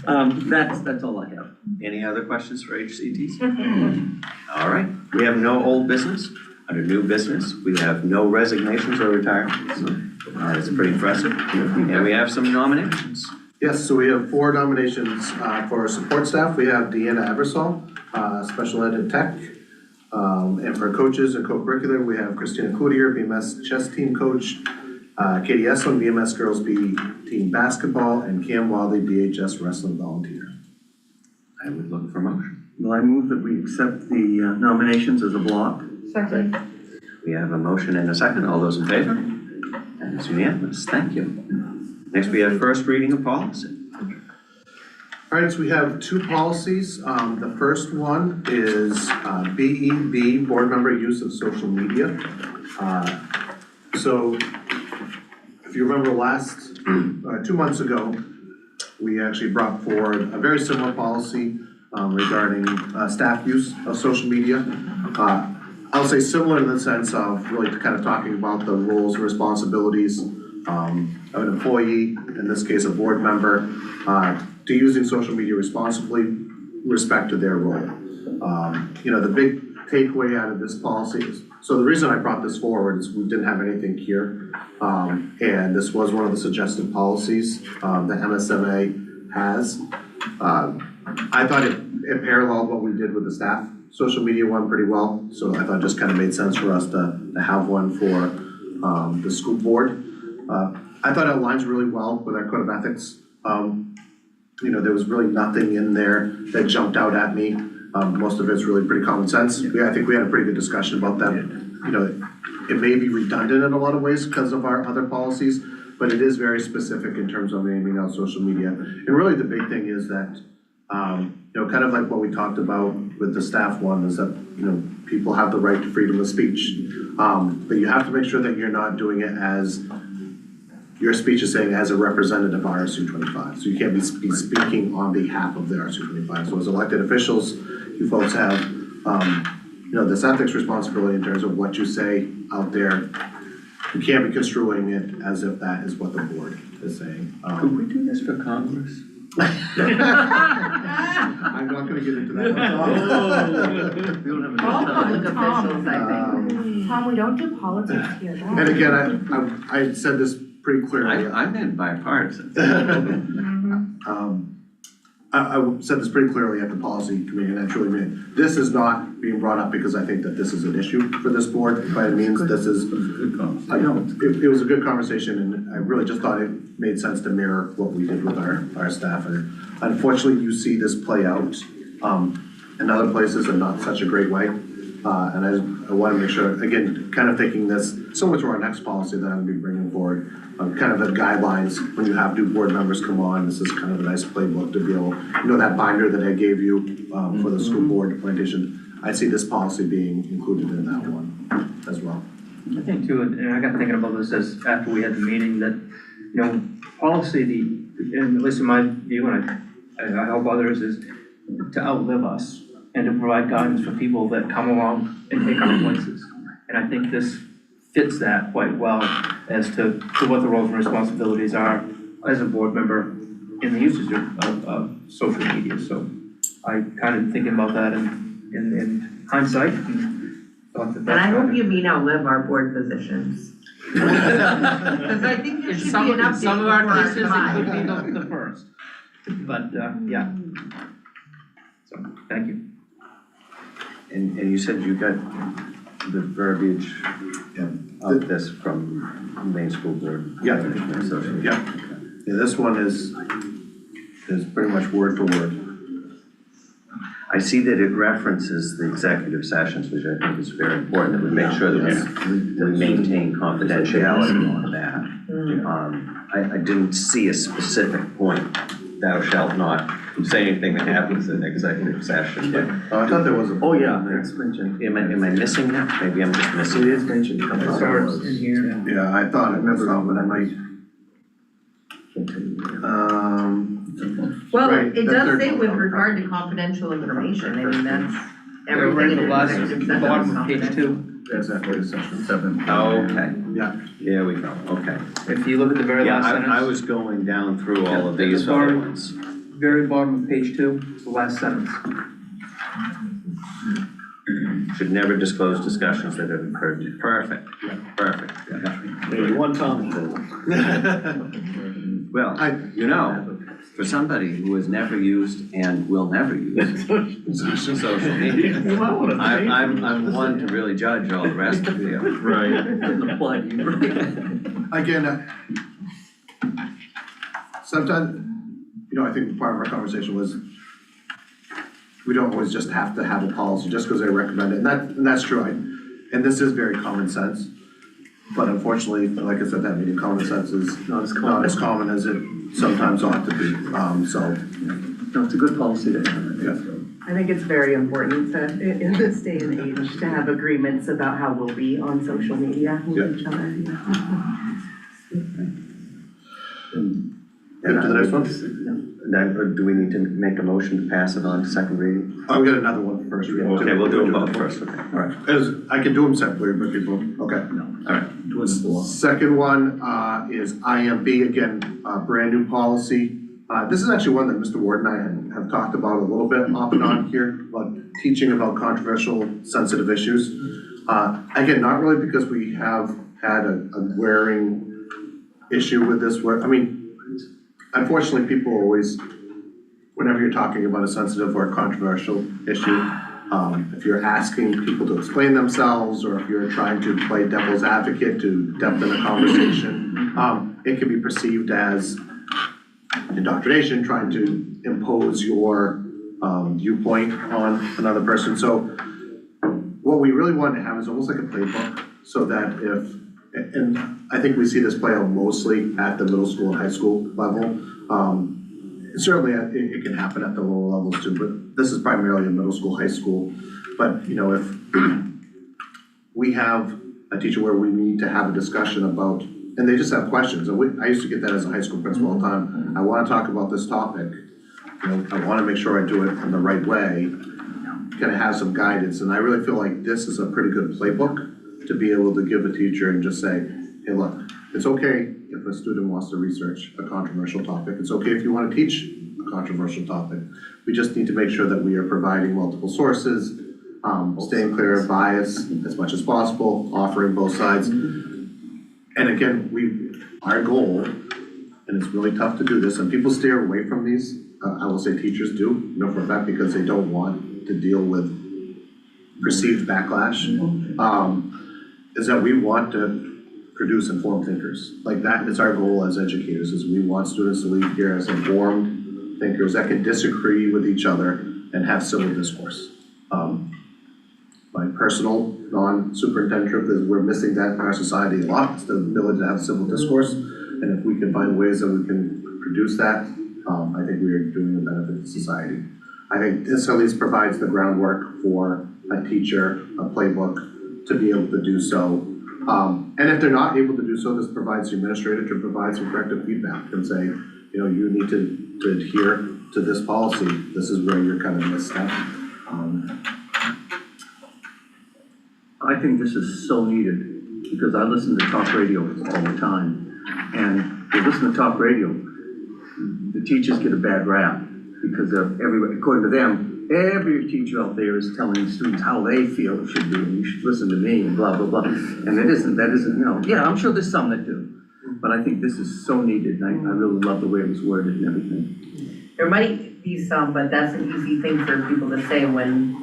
[SPEAKER 4] That's all I have.
[SPEAKER 1] Any other questions for HCTC? All right, we have no old business. Under new business, we have no resignations or retirements. That's pretty impressive. And we have some nominations.
[SPEAKER 2] Yes, so we have 4 nominations for our support staff. We have Deanna Eversole, special ed and tech. And for coaches and co-curricular, we have Christina Cloutier, BMS chess team coach, Katie Esslin, BMS girls B team basketball, and Cam Wadley, BHS wrestling volunteer.
[SPEAKER 1] I would look for a motion.
[SPEAKER 4] Well, I move that we accept the nominations as a block.
[SPEAKER 3] Second.
[SPEAKER 1] We have a motion and a second. All those in favor? And it's unanimous. Thank you. Next, we have first reading of policy.
[SPEAKER 2] All right, so we have 2 policies. The first one is BEB, board member use of social media. So if you remember 2 months ago, we actually brought forward a very similar policy regarding staff use of social media. I'll say similar in the sense of really kind of talking about the roles and responsibilities of an employee, in this case a board member, to using social media responsibly, respect to their role. The big takeaway out of this policy is, so the reason I brought this forward is we didn't have anything here, and this was one of the suggested policies that MSMA has. I thought it paralleled what we did with the staff social media one pretty well, so I thought it just kind of made sense for us to have one for the school board. I thought it aligns really well with our code of ethics. There was really nothing in there that jumped out at me. Most of it's really pretty common sense. I think we had a pretty good discussion about that. it may be redundant in a lot of ways because of our other policies, but it is very specific in terms of naming out social media. And really the big thing is that, you know, kind of like what we talked about with the staff one, is that, you know, people have the right to freedom of speech. But you have to make sure that you're not doing it as, your speech is saying as a representative of RSU 25. So you can't be speaking on behalf of the RSU 25. So as elected officials, you folks have, you know, this ethics responsibility in terms of what you say out there. You can't be construing it as if that is what the board is saying.
[SPEAKER 1] Could we do this for Congress?
[SPEAKER 2] I'm not gonna get into that.
[SPEAKER 3] All public officials, I think. Tom, we don't do politics here, no.
[SPEAKER 2] And again, I said this pretty clearly.
[SPEAKER 1] I'm in bipartisan.
[SPEAKER 2] I said this pretty clearly at the policy committee, and I truly mean it. This is not being brought up because I think that this is an issue for this board, by any means. This is, it was a good conversation, and I really just thought it made sense to mirror what we did with our staff. And unfortunately, you see this play out in other places in not such a great way. And I want to make sure, again, kind of thinking this similar to our next policy that I'm going to be bringing forward, kind of the guidelines when you have new board members come on. This is kind of a nice playbook to be able, you know, that binder that I gave you for the school board implementation. I see this policy being included in that one as well.
[SPEAKER 10] I think too, and I got thinking about this as after we had the meeting, that, you know, policy, and at least in my view, and I hope others, is to outlive us and to provide guidance for people that come along and take our places. And I think this fits that quite well as to what the roles and responsibilities are as a board member in the usage of social media. So I kind of thinking about that in hindsight and thought that
[SPEAKER 5] And
[SPEAKER 10] that's
[SPEAKER 5] I hope
[SPEAKER 10] kind
[SPEAKER 5] you mean outlive our board positions. Cause I think there
[SPEAKER 10] In
[SPEAKER 5] should be
[SPEAKER 10] some,
[SPEAKER 5] an
[SPEAKER 10] in
[SPEAKER 5] update
[SPEAKER 10] some of our
[SPEAKER 5] before our
[SPEAKER 10] cases, it
[SPEAKER 5] time.
[SPEAKER 10] could be the first, but, yeah. So, thank you.
[SPEAKER 1] And you said you got the verbiage of this from Maine School Board?
[SPEAKER 2] Yeah.
[SPEAKER 1] Association?
[SPEAKER 2] Yeah. Yeah, this one is pretty much word for word.
[SPEAKER 1] I see that it references the executive sessions, which I think is very important, that we make sure that we maintain confidentiality on that. I didn't see a specific point, thou shalt not say anything that happens in executive session, but.
[SPEAKER 2] I thought there was a.
[SPEAKER 1] Oh, yeah, it's mentioned. Am I missing that? Maybe I'm just missing it. It is mentioned.
[SPEAKER 10] As far as in here.
[SPEAKER 2] Yeah, I thought I remember that, but I might.
[SPEAKER 5] Well,
[SPEAKER 2] Right,
[SPEAKER 5] it
[SPEAKER 2] that
[SPEAKER 5] does
[SPEAKER 2] third
[SPEAKER 5] say
[SPEAKER 2] one.
[SPEAKER 5] with regard to confidential information, I mean, that's
[SPEAKER 10] Right
[SPEAKER 5] everything
[SPEAKER 10] at
[SPEAKER 5] in
[SPEAKER 10] the last,
[SPEAKER 5] executive session is
[SPEAKER 10] bottom of page
[SPEAKER 5] confidential.
[SPEAKER 10] 2,
[SPEAKER 2] Exactly, section 7.
[SPEAKER 1] Okay,
[SPEAKER 2] Yeah.
[SPEAKER 1] there we go, okay.
[SPEAKER 10] if you look at the very
[SPEAKER 1] Yeah,
[SPEAKER 10] last sentence.
[SPEAKER 1] I was going down through all of
[SPEAKER 10] Yeah,
[SPEAKER 1] these
[SPEAKER 10] at the
[SPEAKER 1] other
[SPEAKER 10] bottom.
[SPEAKER 1] ones.
[SPEAKER 10] Very bottom of page 2, the last sentence.
[SPEAKER 1] Should never disclose discussions that have occurred. Perfect, perfect.
[SPEAKER 2] Maybe one time.
[SPEAKER 1] Well, you know, for somebody who has never used and will never use social media, I'm one to really judge all the rest of you.
[SPEAKER 4] Right. Doesn't apply to you, right?
[SPEAKER 2] Again, sometimes, you know, I think part of our conversation was, we don't always just have to have a policy just because they recommend it, and that's true, and this is very common sense. But unfortunately, like I said, that meeting, common sense is not as common as it sometimes ought to be, so.
[SPEAKER 4] No, it's a good policy to have.
[SPEAKER 2] Yeah.
[SPEAKER 6] I think it's very important to, in this day and age, to have agreements about how we'll be on social media with each other.
[SPEAKER 2] And to the next one?
[SPEAKER 1] Then, do we need to make a motion to pass it on to second reading?
[SPEAKER 2] I'll get another one first.
[SPEAKER 1] Okay, we'll do them both first, okay, all right.
[SPEAKER 2] I can do them separately, but people, okay.
[SPEAKER 1] All right.
[SPEAKER 4] Do it in four.
[SPEAKER 2] Second one is IMB, again, brand new policy. This is actually one that Mr. Ward and I have talked about a little bit off and on here, about teaching about controversial, sensitive issues. Again, not really because we have had a glaring issue with this, where, I mean, unfortunately, people always, whenever you're talking about a sensitive or controversial issue, if you're asking people to explain themselves, or if you're trying to play devil's advocate to depth in a conversation, it can be perceived as indoctrination, trying to impose your viewpoint on another person. So what we really want to have is almost like a playbook. so that if, and I think we see this play out mostly at the middle school and high school level. Certainly, it can happen at the lower levels too, but this is primarily a middle school, high school. But, you know, if we have a teacher where we need to have a discussion about, and they just have questions, and I used to get that as a high school principal all the time. I wanna talk about this topic, you know, I wanna make sure I do it in the right way. Can I have some guidance? And I really feel like this is a pretty good playbook to be able to give a teacher and just say, hey, look, it's okay if a student wants to research a controversial topic. It's okay if you wanna teach a controversial topic. We just need to make sure that we are providing multiple sources, staying clear of bias as much as possible, offering both sides. And again, our goal, and it's really tough to do this, and people steer away from these, I will say teachers do, you know, for a fact, because they don't want to deal with perceived backlash, is that we want to produce informed thinkers. Like that is our goal as educators, is we want students to leave here as informed thinkers that can disagree with each other and have civil discourse. My personal non-superintendent trip is we're missing that in our society a lot, it's the ability to have civil discourse. And if we can find ways that we can produce that, I think we are doing a benefit to society. I think this at least provides the groundwork for a teacher, a playbook to be able to do so. And if they're not able to do so, this provides the administrator to provide some corrective feedback and say, you know, you need to adhere to this policy. This is where you're kind of misstep.
[SPEAKER 4] I think this is so needed, because I listen to talk radio all the time, and if you listen to talk radio, the teachers get a bad rap, because according to them, every teacher out there is telling students how they feel it should be, and you should listen to me, and blah, blah, blah. And that isn't, you know, yeah, I'm sure there's some that do, but I think this is so needed, and I really love the way it was worded and everything.
[SPEAKER 5] There might be some, but that's an easy thing for people to say when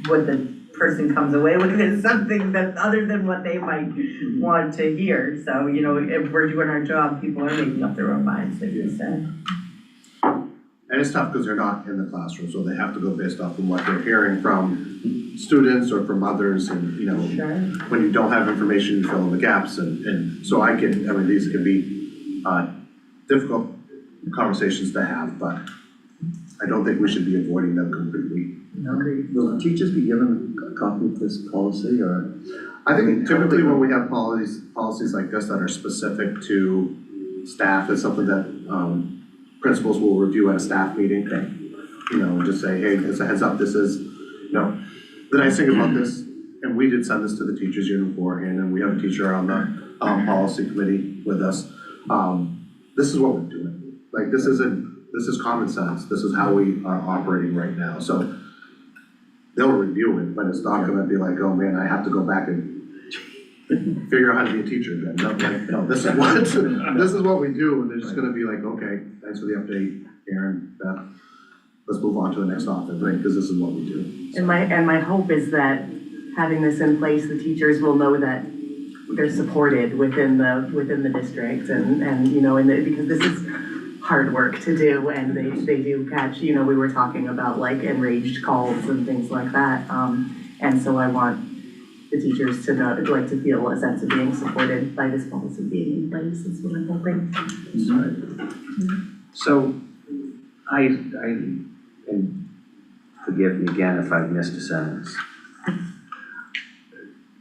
[SPEAKER 5] what the person comes away with is something that's other than what they might want to hear. So, you know, if we're doing our job, people are making up their own minds, like you said.
[SPEAKER 2] And it's tough because they're not in the classroom, so they have to go based off of what they're hearing from students or from others, and, you know,
[SPEAKER 5] Sure.
[SPEAKER 2] when you don't have information, you fill in the gaps, and so I mean, these can be difficult conversations to have, but I don't think we should be avoiding them completely.
[SPEAKER 5] Agreed.
[SPEAKER 4] Will the teachers be given a copy of this policy, or?
[SPEAKER 2] I think typically when we have policies like this that are specific to staff, it's something that principals will review at a staff meeting. You know, and just say, hey, as a heads up, this is, you know, the nice thing about this, and we did send this to the teachers union beforehand, and we have a teacher on the policy committee with us. This is what we're doing. Like, this is common sense. This is how we are operating right now. So they'll review it, but it's not gonna be like, oh man, I have to go back and figure out how to be a teacher again. No, this is what we do, and they're just gonna be like, okay, thanks for the update, Aaron, Beth. Let's move on to the next topic, right? Because this is what we do.
[SPEAKER 6] And my hope is that having this in place, the teachers will know that they're supported within the district, and you know, because this is hard work to do, and they do catch, you know, we were talking about like enraged calls and things like that, and so I want the teachers to know, like, to feel a sense of being supported by this policy being in place. That's what I'm hoping.
[SPEAKER 1] So, and forgive me again if I've missed a sentence.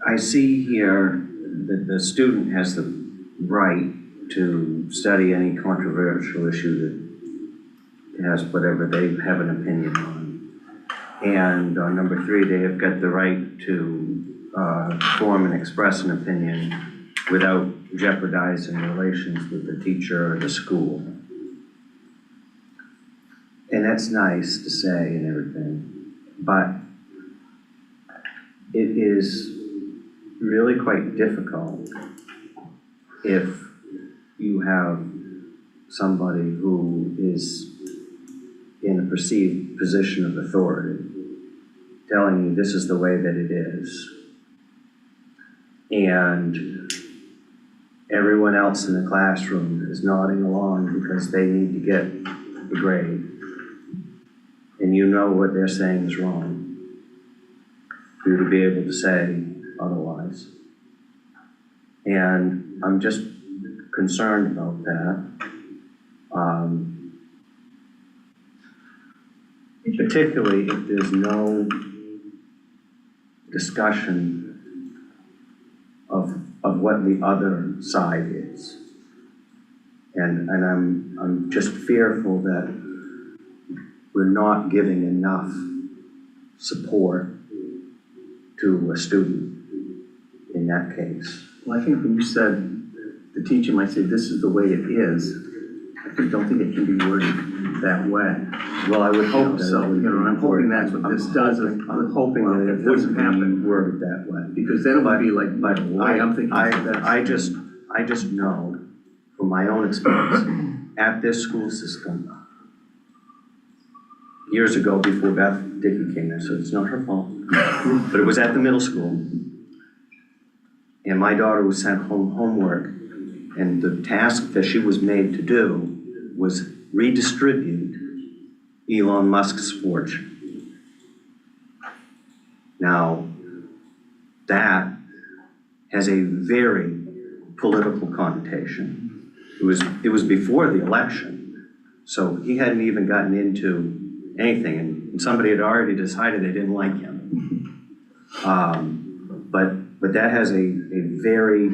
[SPEAKER 1] I see here that the student has the right to study any controversial issue that has whatever they have an opinion on. And on number 3, they have got the right to form and express an opinion without jeopardizing relations with the teacher or the school. And that's nice to say and everything, but it is really quite difficult if you have somebody who is in a perceived position of authority telling you this is the way that it is, and everyone else in the classroom is nodding along because they need to get the grade, and you know what they're saying is wrong, for you to be able to say otherwise. And I'm just concerned about that. Particularly if there's no discussion of what the other side is. And I'm just fearful that we're not giving enough support to a student in that case.
[SPEAKER 4] Well, I think when you said, the teacher might say, this is the way it is, I don't think it can be worded that way.
[SPEAKER 1] Well, I would hope that.
[SPEAKER 4] So, you know, I'm hoping that's what this does.
[SPEAKER 1] I'm hoping that it wouldn't happen worded that way.
[SPEAKER 4] Because then it would be like,
[SPEAKER 1] But
[SPEAKER 4] the way I'm thinking.
[SPEAKER 1] I just know from my own experience at this school system, years ago before Beth Dickey came there, so it's not her fault, but it was at the middle school. And my daughter was sent home homework, and the task that she was made to do was redistribute Elon Musk's fortune. Now, that has a very political connotation. It was before the election, so he hadn't even gotten into anything, and somebody had already decided they didn't like him. But that has a very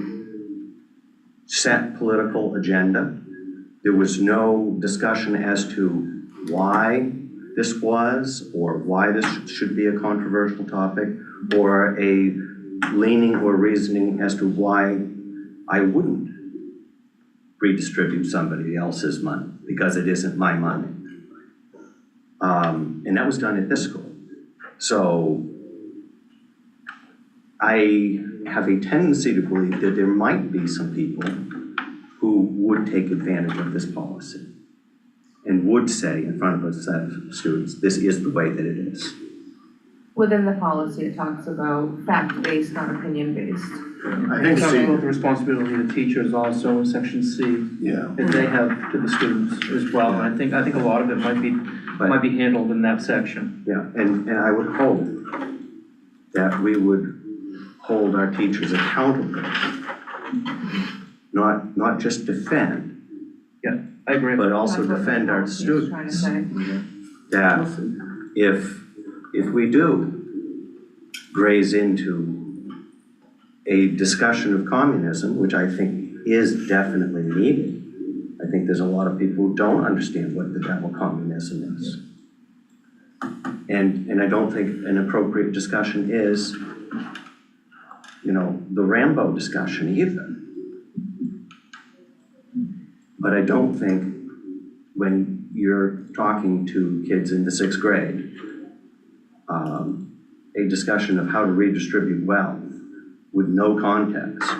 [SPEAKER 1] set political agenda. There was no discussion as to why this was, or why this should be a controversial topic, or a leaning or reasoning as to why I wouldn't redistribute somebody else's money, because it isn't my money. And that was done at this school. So I have a tendency to believe that there might be some people who would take advantage of this policy and would say in front of a set of students, this is the way that it is.
[SPEAKER 3] Within the policy, it talks about fact-based, not opinion-based.
[SPEAKER 2] I think
[SPEAKER 10] Talking
[SPEAKER 2] C,
[SPEAKER 10] about the responsibility of the teachers also in section C,
[SPEAKER 2] yeah.
[SPEAKER 10] that they have to the students as well. And I think a lot of it might be handled in that section.
[SPEAKER 1] Yeah, and I would hope that we would hold our teachers accountable, not just defend,
[SPEAKER 10] I agree.
[SPEAKER 1] but also
[SPEAKER 3] That's what the
[SPEAKER 1] defend our
[SPEAKER 3] policy is trying to
[SPEAKER 1] students.
[SPEAKER 3] say.
[SPEAKER 1] That if we do graze into a discussion of communism, which I think is definitely needed, I think there's a lot of people who don't understand what the devil communism is. And I don't think an appropriate discussion is, the Rambo discussion either. But I don't think when you're talking to kids in the 6th grade, a discussion of how to redistribute wealth with no context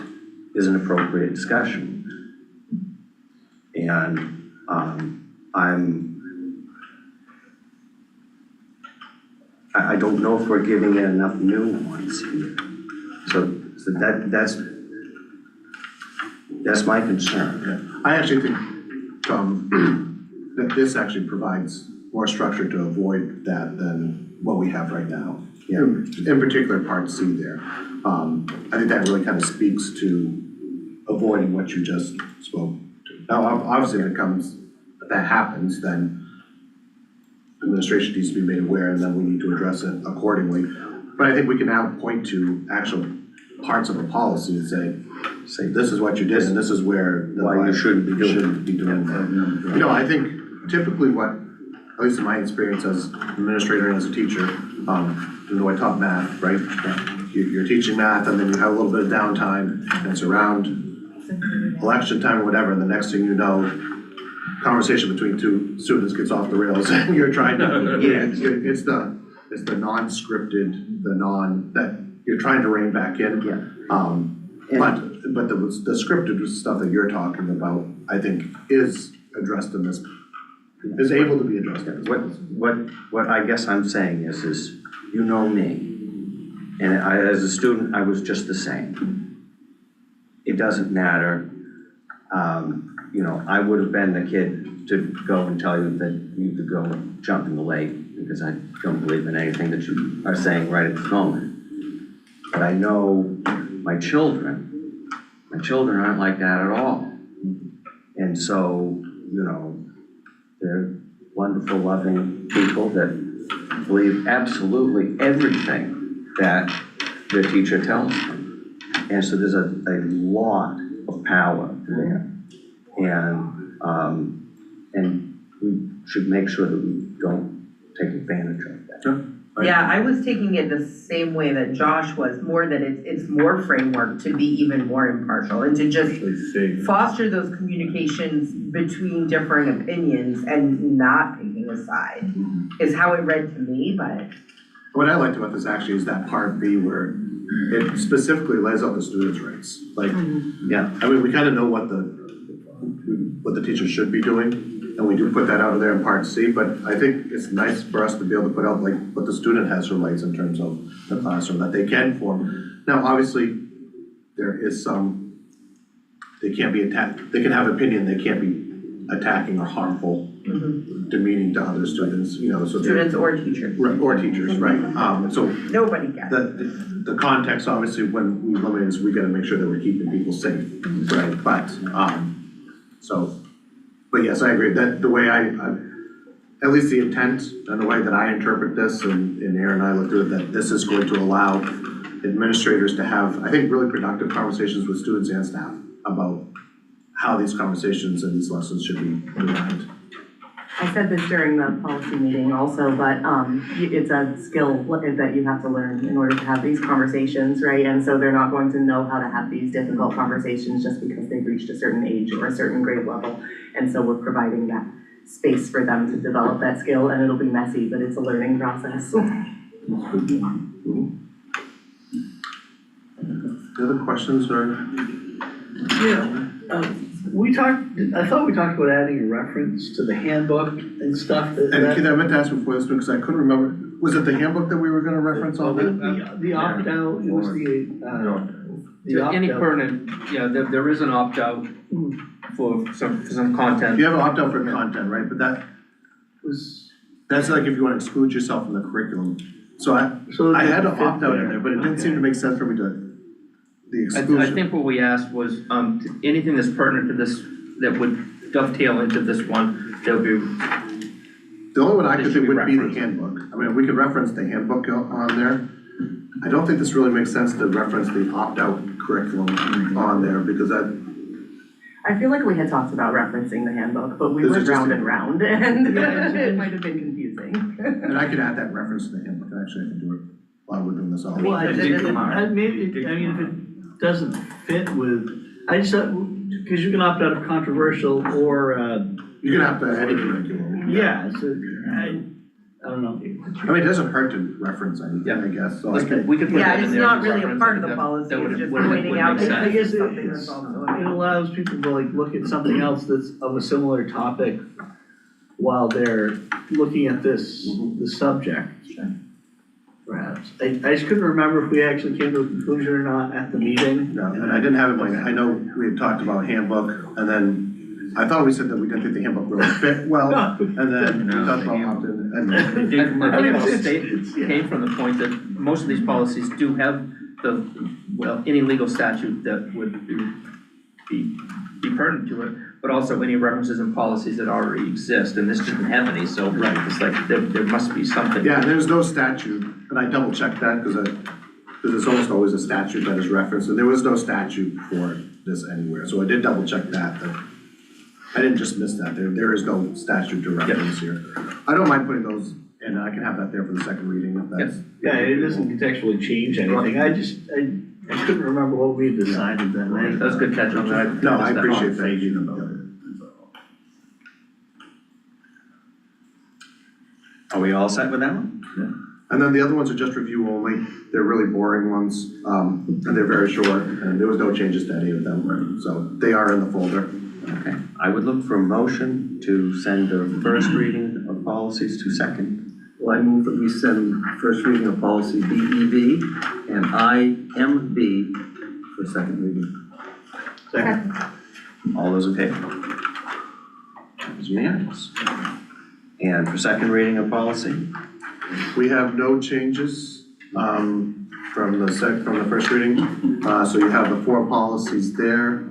[SPEAKER 1] is an appropriate discussion. And I don't know if we're giving it enough nuance here. So that's my concern.
[SPEAKER 2] I actually think, that this actually provides more structure to avoid that than what we have right now.
[SPEAKER 1] Yeah.
[SPEAKER 2] In particular, part C there. I think that really kind of speaks to avoiding what you just spoke to. Now, obviously, if that happens, then administration needs to be made aware, and then we need to address it accordingly. But I think we can now point to actual parts of a policy and say, this is what you did, and this is where
[SPEAKER 1] Why you shouldn't be doing
[SPEAKER 2] that. I think typically what, at least in my experience as an administrator and as a teacher, I taught math, right? You're teaching math, and then you have a little bit of downtime, and it's around election time or whatever, and the next thing you know, conversation between two students gets off the rails, and you're trying to, it's the non-scripted, that you're trying to rein back in.
[SPEAKER 1] Yeah.
[SPEAKER 2] But the scripted stuff that you're talking about, I think, is addressed in this, is able to be addressed in this.
[SPEAKER 1] What I guess I'm saying is you know me, and as a student, I was just the same. It doesn't matter. I would have been the kid to go and tell you that you could go jump in the lake, because I don't believe in anything that you are saying right at this moment. But I know my children, My children aren't like that at all. And so, they're wonderful, loving people that believe absolutely everything that their teacher tells them. And so there's a lot of power there. And we should make sure that we don't take advantage of that.
[SPEAKER 5] Yeah, I was taking it the same way that Josh was, more that it's more framework to be even more impartial and to just foster those communications between different opinions and not picking a side, is how it read to me, but.
[SPEAKER 2] What I liked about this actually is that part B where it specifically lays out the students' rights. Like, yeah, I mean, we kind of know what the teachers should be doing, and we do put that out of there in part C, but I think it's nice for us to be able to put out like what the student has for rights in terms of the classroom, that they can form. Now, obviously, there is they can't be attacked, they can have opinion, they can't be attacking or harmful, demeaning to other students, so.
[SPEAKER 5] Students or teachers.
[SPEAKER 2] Or teachers, right, so
[SPEAKER 5] Nobody gets it.
[SPEAKER 2] the context, obviously, when we limit is we gotta make sure that we're keeping people safe, right, but yes, I agree, that the way at least the intent and the way that I interpret this, and Aaron and I looked at it, that this is going to allow administrators to have, I think, really productive conversations with students and staff about how these conversations and these lessons should be designed.
[SPEAKER 6] I said this during the policy meeting also, but it's a skill that you have to learn in order to have these conversations, right? And so they're not going to know how to have these difficult conversations just because they've reached a certain age or a certain grade level. And so we're providing that space for them to develop that skill, and it'll be messy, but it's a learning process.
[SPEAKER 2] Other questions or?
[SPEAKER 11] I thought we talked about adding a reference to the handbook and stuff.
[SPEAKER 2] And Keith, I meant to ask before this, because I couldn't remember, was it the handbook that we were gonna reference on that?
[SPEAKER 11] The opt-out, it was the
[SPEAKER 10] Any
[SPEAKER 11] opt-out.
[SPEAKER 10] pertinent, there is an opt-out for some content.
[SPEAKER 2] You have an opt-out for content, right, but that's like if you wanna exclude yourself from the curriculum. So I had an opt-out in there, but it didn't seem to make sense for me to, the
[SPEAKER 10] I
[SPEAKER 2] exclusion.
[SPEAKER 10] think what we asked was, anything that's pertinent to this, that would dovetail into this one, that would be,
[SPEAKER 2] The only one I
[SPEAKER 10] It
[SPEAKER 2] could
[SPEAKER 10] should
[SPEAKER 2] think
[SPEAKER 10] be
[SPEAKER 2] would be the
[SPEAKER 10] referenced.
[SPEAKER 2] handbook. I mean, we could reference the handbook on there. I don't think this really makes sense to reference the opt-out curriculum on there, because
[SPEAKER 6] I feel like we had talked about referencing the handbook, but we
[SPEAKER 2] This
[SPEAKER 6] went
[SPEAKER 2] is just
[SPEAKER 6] round
[SPEAKER 2] a-
[SPEAKER 6] and round, and it might have been confusing.
[SPEAKER 2] and I could add that reference to the handbook, and actually I can do it while we're doing this all.
[SPEAKER 11] Well,
[SPEAKER 4] It did come out.
[SPEAKER 11] maybe, I mean, if it doesn't fit with, I just, because you can opt out of controversial or,
[SPEAKER 2] You can have to any curriculum.
[SPEAKER 11] yeah, so, I don't know.
[SPEAKER 2] I mean, it doesn't hurt to reference anything, I guess, so.
[SPEAKER 10] we could put
[SPEAKER 5] Yeah,
[SPEAKER 10] that in
[SPEAKER 5] it's
[SPEAKER 10] there.
[SPEAKER 5] not
[SPEAKER 10] as
[SPEAKER 5] really a
[SPEAKER 10] reference.
[SPEAKER 5] part of the
[SPEAKER 10] That-
[SPEAKER 5] policy,
[SPEAKER 10] that
[SPEAKER 5] it's
[SPEAKER 10] would-
[SPEAKER 5] just
[SPEAKER 10] would-
[SPEAKER 5] pointing
[SPEAKER 10] would
[SPEAKER 5] out
[SPEAKER 10] make
[SPEAKER 5] that
[SPEAKER 11] I
[SPEAKER 10] sense.
[SPEAKER 11] guess
[SPEAKER 5] something that's also.
[SPEAKER 11] it allows people to like look at something else that's of a similar topic while they're looking at this subject. Perhaps. I just couldn't remember if we actually came to a conclusion or not at the meeting.
[SPEAKER 2] No, and I didn't have it in my, I know we had talked about handbook, and then I thought we said that we didn't think the handbook really fit well, and then we talked about opt-in, and
[SPEAKER 10] I think it all
[SPEAKER 11] it's-
[SPEAKER 10] came from the point that most of these policies do have any legal statute that would be pertinent to it, but also any references and policies that already exist, and this didn't have any, so it's like, there must be something.
[SPEAKER 2] yeah, there's no statute, and I double checked that, because there's almost always a statute that is referenced, and there was no statute for this anywhere, so I did double check that I didn't just miss that, there is no statute to reference here. I don't mind putting those, and I can have that there for the second reading, if that's.
[SPEAKER 11] Yeah, it doesn't contextually change anything, I couldn't remember what we decided that night.
[SPEAKER 10] That was a good catch on that.
[SPEAKER 2] No, I appreciate that.
[SPEAKER 1] Are we all set with that one?
[SPEAKER 2] And then the other ones are just review only, they're really boring ones, and they're very short, and there was no changes to any of them, so they are in the folder.
[SPEAKER 1] Okay, I would look for a motion to send the first reading of policies to second.
[SPEAKER 4] Well, I move that we send first reading of policy BEB and IMB for second reading.
[SPEAKER 2] Second.
[SPEAKER 1] All those in favor? That was unanimous. And for second reading of policy,
[SPEAKER 2] We have no changes, from the first reading. So you have the 4 policies there.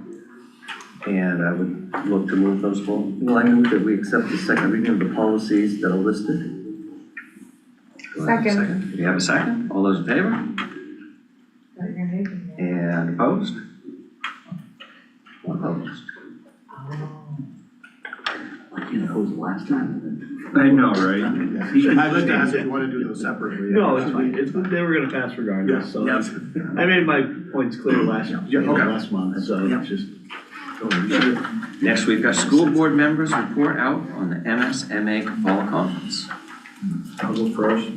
[SPEAKER 2] And I would look to move those forward.
[SPEAKER 4] Well, I move that we accept the second reading of the policies that are listed.
[SPEAKER 1] Do I have a
[SPEAKER 3] Second.
[SPEAKER 1] Do you have a second? All those in favor? And opposed? One opposed.
[SPEAKER 11] You know, it was the last time.
[SPEAKER 8] I know, right?
[SPEAKER 2] I'd like to ask if you want to do those separately.
[SPEAKER 11] No, it's fine, they were gonna pass regardless, so
[SPEAKER 4] Yeah.
[SPEAKER 11] that's, I made my points clear last
[SPEAKER 2] okay.
[SPEAKER 11] month, so it's just.
[SPEAKER 1] Next, we've got school board members report out on the MSMA Fall Conference.
[SPEAKER 8] I'll go first.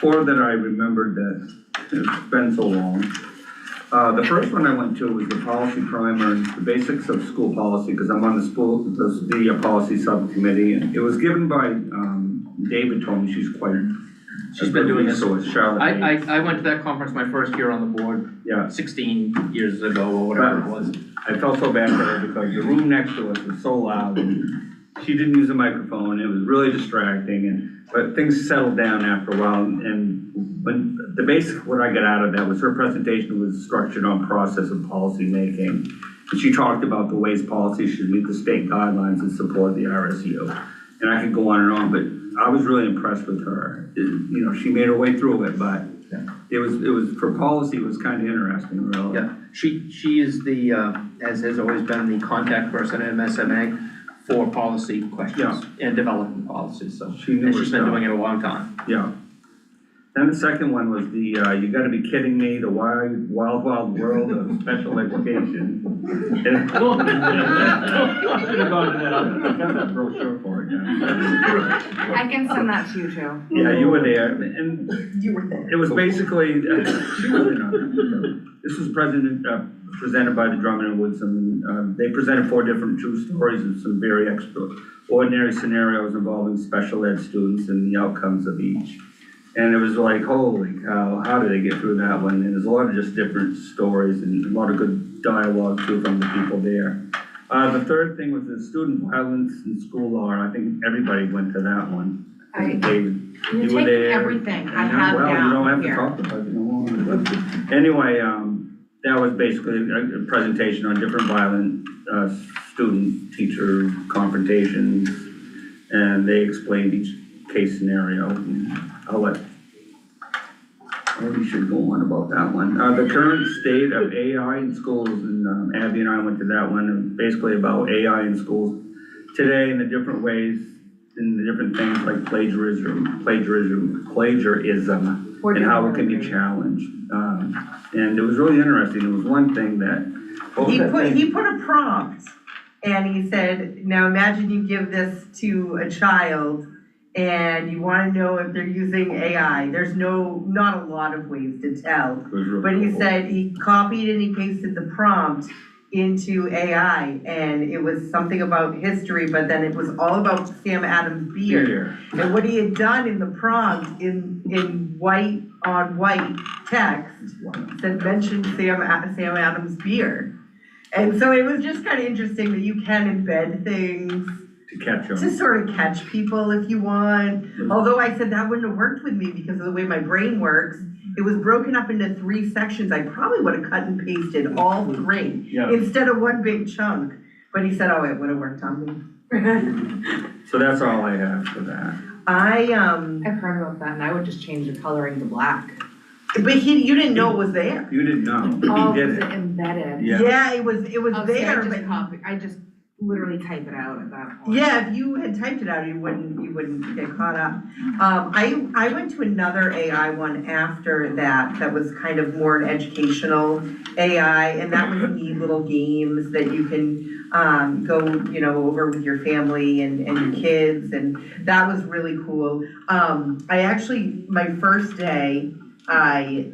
[SPEAKER 8] 4 that I remembered that it's been so long. The first one I went to was the policy primer, the basics of school policy, because I'm on the policy subcommittee, and it was given by, David told me she's
[SPEAKER 10] been doing this.
[SPEAKER 8] So it's Charlotte.
[SPEAKER 10] I went to that conference my first year on the board,
[SPEAKER 8] Yeah,
[SPEAKER 10] 16 years ago or whatever it was.
[SPEAKER 8] I felt so bad for her because the room next to us was so loud, and she didn't use a microphone, it was really distracting, but things settled down after a while, and when what I got out of that was her presentation was structured on process of policy making. And she talked about the ways policy should meet the state guidelines and support the RSU. And I could go on and on, but I was really impressed with her. She made her way through it, but it was for policy, it was kind of interesting, really.
[SPEAKER 10] Yeah, she is the, as has always been, the contact person at MSMA for policy questions and developing policies, so.
[SPEAKER 8] She knew
[SPEAKER 10] And
[SPEAKER 8] her
[SPEAKER 10] she's been
[SPEAKER 8] stuff.
[SPEAKER 10] doing it a long time.
[SPEAKER 8] Yeah. Then the second one was the, you gotta be kidding me, the wild world of special education. Should have gone to that, I got that brochure for it.
[SPEAKER 3] I can send that to you too.
[SPEAKER 8] Yeah, you were there, and
[SPEAKER 5] You were there.
[SPEAKER 8] it was basically, she was in on it. This was presented by the Drummond and Woodson. They presented 4 different true stories and some very extraordinary scenarios involving special ed students and the outcomes of each. And it was like, holy cow, how did they get through that one? And there's a lot of just different stories and a lot of good dialogue too from the people there. The third thing was the student violence in school law. I think everybody went to that one. David,
[SPEAKER 3] You're
[SPEAKER 8] you were
[SPEAKER 3] taking
[SPEAKER 8] there.
[SPEAKER 3] everything I
[SPEAKER 8] know,
[SPEAKER 3] have
[SPEAKER 8] well, you don't
[SPEAKER 3] down
[SPEAKER 8] have to
[SPEAKER 3] here.
[SPEAKER 8] talk about it no more. Anyway, that was basically a presentation on different violent student-teacher confrontations, and they explained each case scenario. We should go on about that one. The current state of AI in schools, and Abby and I went to that one, and basically about AI in schools today and the different ways and the different things like plagiarism, and how it can be challenged. And it was really interesting. There was one thing that.
[SPEAKER 5] He put a prompt and he said, now imagine you give this to a child and you wanna know if they're using AI. There's not a lot of ways to tell. But he said he copied and he pasted the prompt into AI, and it was something about history, but then it was all about Sam Adams Beer. And what he had done in the prompt in white on white text said mentioned Sam Adams Beer. And so it was just kind of interesting that you can embed things
[SPEAKER 8] To catch them.
[SPEAKER 5] to sort of catch people if you want. Although I said that wouldn't have worked with me because of the way my brain works. It was broken up into 3 sections. I probably would have cut and pasted all 3 instead of one big chunk. But he said, oh, it would have worked on me.
[SPEAKER 8] So that's all I have for that.
[SPEAKER 5] I've
[SPEAKER 3] heard about that, and I would just change the coloring to black.
[SPEAKER 5] But you didn't know it was there.
[SPEAKER 8] You didn't know.
[SPEAKER 3] Oh,
[SPEAKER 8] He
[SPEAKER 3] was
[SPEAKER 8] did
[SPEAKER 3] it
[SPEAKER 8] it.
[SPEAKER 3] embedded?
[SPEAKER 8] Yeah.
[SPEAKER 5] It was
[SPEAKER 3] Oh, see,
[SPEAKER 5] there,
[SPEAKER 3] I
[SPEAKER 5] but
[SPEAKER 3] just copy, I just literally type it out at that point.
[SPEAKER 5] yeah, if you had typed it out, you wouldn't get caught up. I went to another AI one after that was kind of more an educational AI, and that was neat little games that you can go, over with your family and your kids, and that was really cool. My first day, I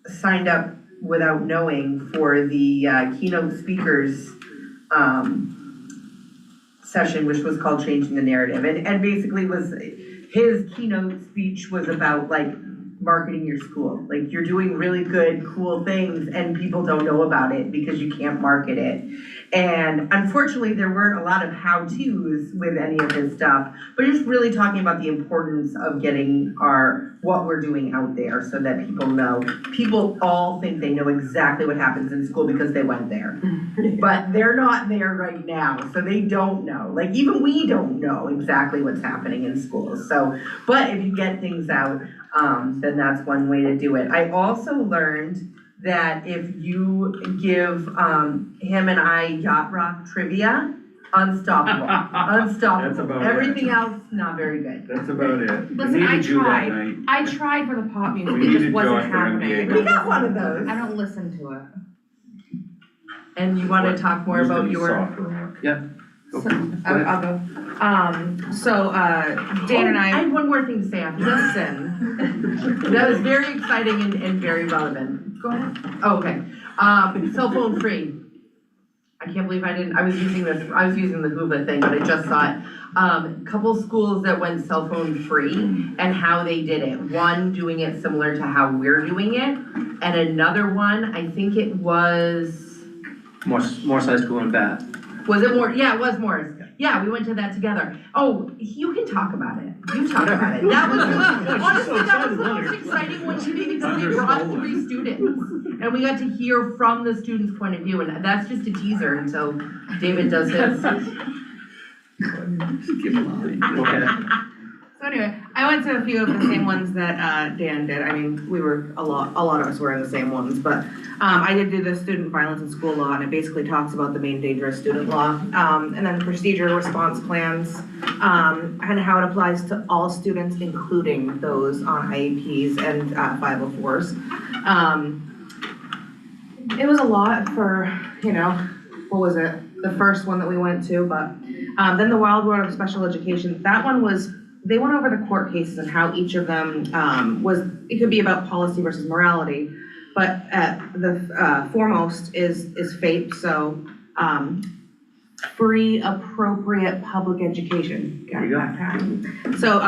[SPEAKER 5] signed up without knowing for the keynote speakers session, which was called Changing the Narrative, and basically was his keynote speech was about like marketing your school. Like, you're doing really good, cool things and people don't know about it because you can't market it. And unfortunately, there weren't a lot of how-tos with any of this stuff, but just really talking about the importance of getting what we're doing out there so that people know. People all think they know exactly what happens in school because they went there. But they're not there right now, so they don't know. Like, even we don't know exactly what's happening in schools. So, but if you get things out, then that's one way to do it. I also learned that if you give him and I Yacht Rock trivia, unstoppable. Unstoppable.
[SPEAKER 8] That's about it.
[SPEAKER 5] Everything else, not very good.
[SPEAKER 8] That's about it.
[SPEAKER 3] Listen, I tried. I tried for the pop music, it just wasn't happening.
[SPEAKER 5] We got one of those.
[SPEAKER 3] I don't listen to it.
[SPEAKER 5] And you wanna talk more about your?
[SPEAKER 3] I'll go. So, Dan and
[SPEAKER 5] I
[SPEAKER 3] I,
[SPEAKER 5] had one more thing to say after that.
[SPEAKER 3] listen,
[SPEAKER 5] That was very exciting and very relevant.
[SPEAKER 3] go ahead.
[SPEAKER 5] Oh, okay. Cell phone free. I can't believe I was using the Hoover thing, but I just saw it. Couple schools that went cell phone free and how they did it. One doing it similar to how we're doing it, and another one, I think it was,
[SPEAKER 10] Morse High School in Bath.
[SPEAKER 5] was it more? Yeah, it was Morris. Yeah, we went to that together. Oh, you can talk about it. You talk about it. That was, honestly, that was the most exciting one to me because they brought 3 students. And we got to hear from the students' point of view, and that's just a teaser until David does his.
[SPEAKER 10] Okay.
[SPEAKER 3] So anyway, I went to a few of the same ones that Dan did. I mean, a lot of us were in the same ones, but I did do the student violence in school law, and it basically talks about the main dangerous student law, and then procedural response plans, and how it applies to all students, including those on IEPs and 504s. It was a lot for, what was it? The first one that we went to, but then the Wild World of Special Education, that one was, they went over the court cases and how each of them it could be about policy versus morality, but the foremost is FAPE, so free appropriate public education.
[SPEAKER 10] There you go.
[SPEAKER 3] So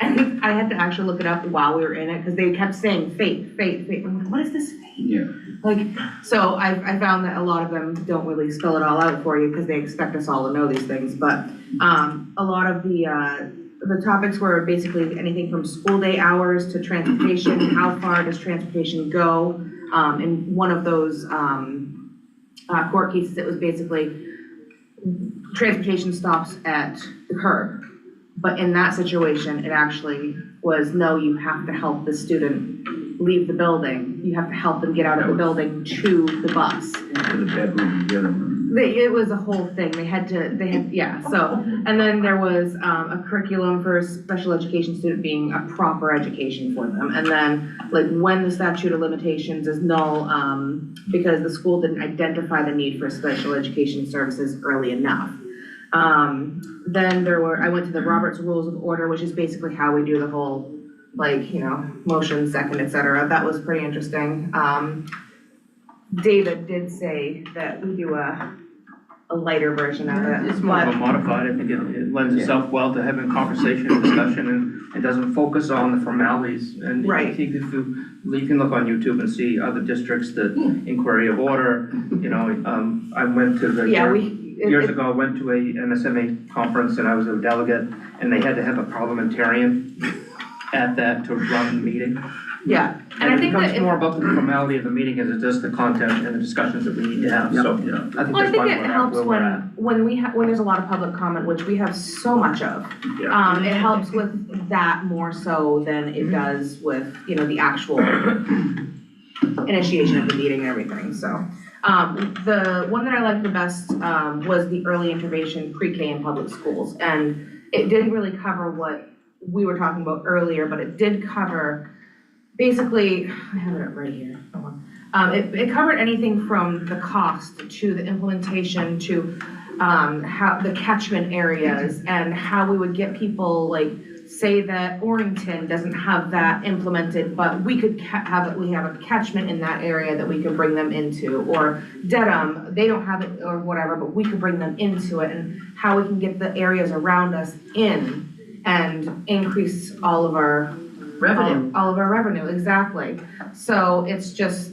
[SPEAKER 3] I think I had to actually look it up while we were in it, because they kept saying FAPE. I'm like, what is this FAPE?
[SPEAKER 8] Yeah.
[SPEAKER 3] Like, so I found that a lot of them don't really spell it all out for you because they expect us all to know these things, but a lot of the topics were basically anything from school day hours to transportation, how far does transportation go? In one of those court cases, it was basically transportation stops at the curb. But in that situation, it actually was, no, you have to help the student leave the building. You have to help them get out of the building to the bus.
[SPEAKER 8] To the bedroom, the other room.
[SPEAKER 3] It was a whole thing. So, and then there was a curriculum for a special education student being a proper education for them. And then, like, when the statute of limitations is null, because the school didn't identify the need for special education services early enough. Then I went to the Robert's Rules of Order, which is basically how we do the whole, motion, second, et cetera. That was pretty interesting. David did say that we do a lighter version of it.
[SPEAKER 10] It's more of a modified, I think it lends itself well to having conversation and discussion, and it doesn't focus on the formalities. And I
[SPEAKER 3] Right.
[SPEAKER 10] think if you can look on YouTube and see other districts that inquiry of order, I went to the. Years ago, I went to a MSMA conference and I was a delegate, and they had to have a parliamentarian at that to run the meeting.
[SPEAKER 3] Yeah, and I think
[SPEAKER 10] it
[SPEAKER 3] that
[SPEAKER 10] becomes more about the formality of the meeting as it does the content and the discussions that we need to have, so I think
[SPEAKER 3] Well, I
[SPEAKER 10] that's
[SPEAKER 3] think
[SPEAKER 10] why
[SPEAKER 3] it helps
[SPEAKER 10] where we're at.
[SPEAKER 3] when there's a lot of public comment, which we have so much of. It helps with that more so than it does with, the actual initiation of the meeting and everything, so. The one that I liked the best, was the early intervention pre-K in public schools, and it didn't really cover what we were talking about earlier, but it did cover, basically, I have it right here, hold on. It covered anything from the cost to the implementation to how the catchment areas and how we would get people, say that Orrington doesn't have that implemented, but we could we have a catchment in that area that we could bring them into, or Dedham, they don't have it or whatever, but we could bring them into it, and how we can get the areas around us in and increase all of our
[SPEAKER 5] Revenue.
[SPEAKER 3] All of our revenue, exactly. So it's just,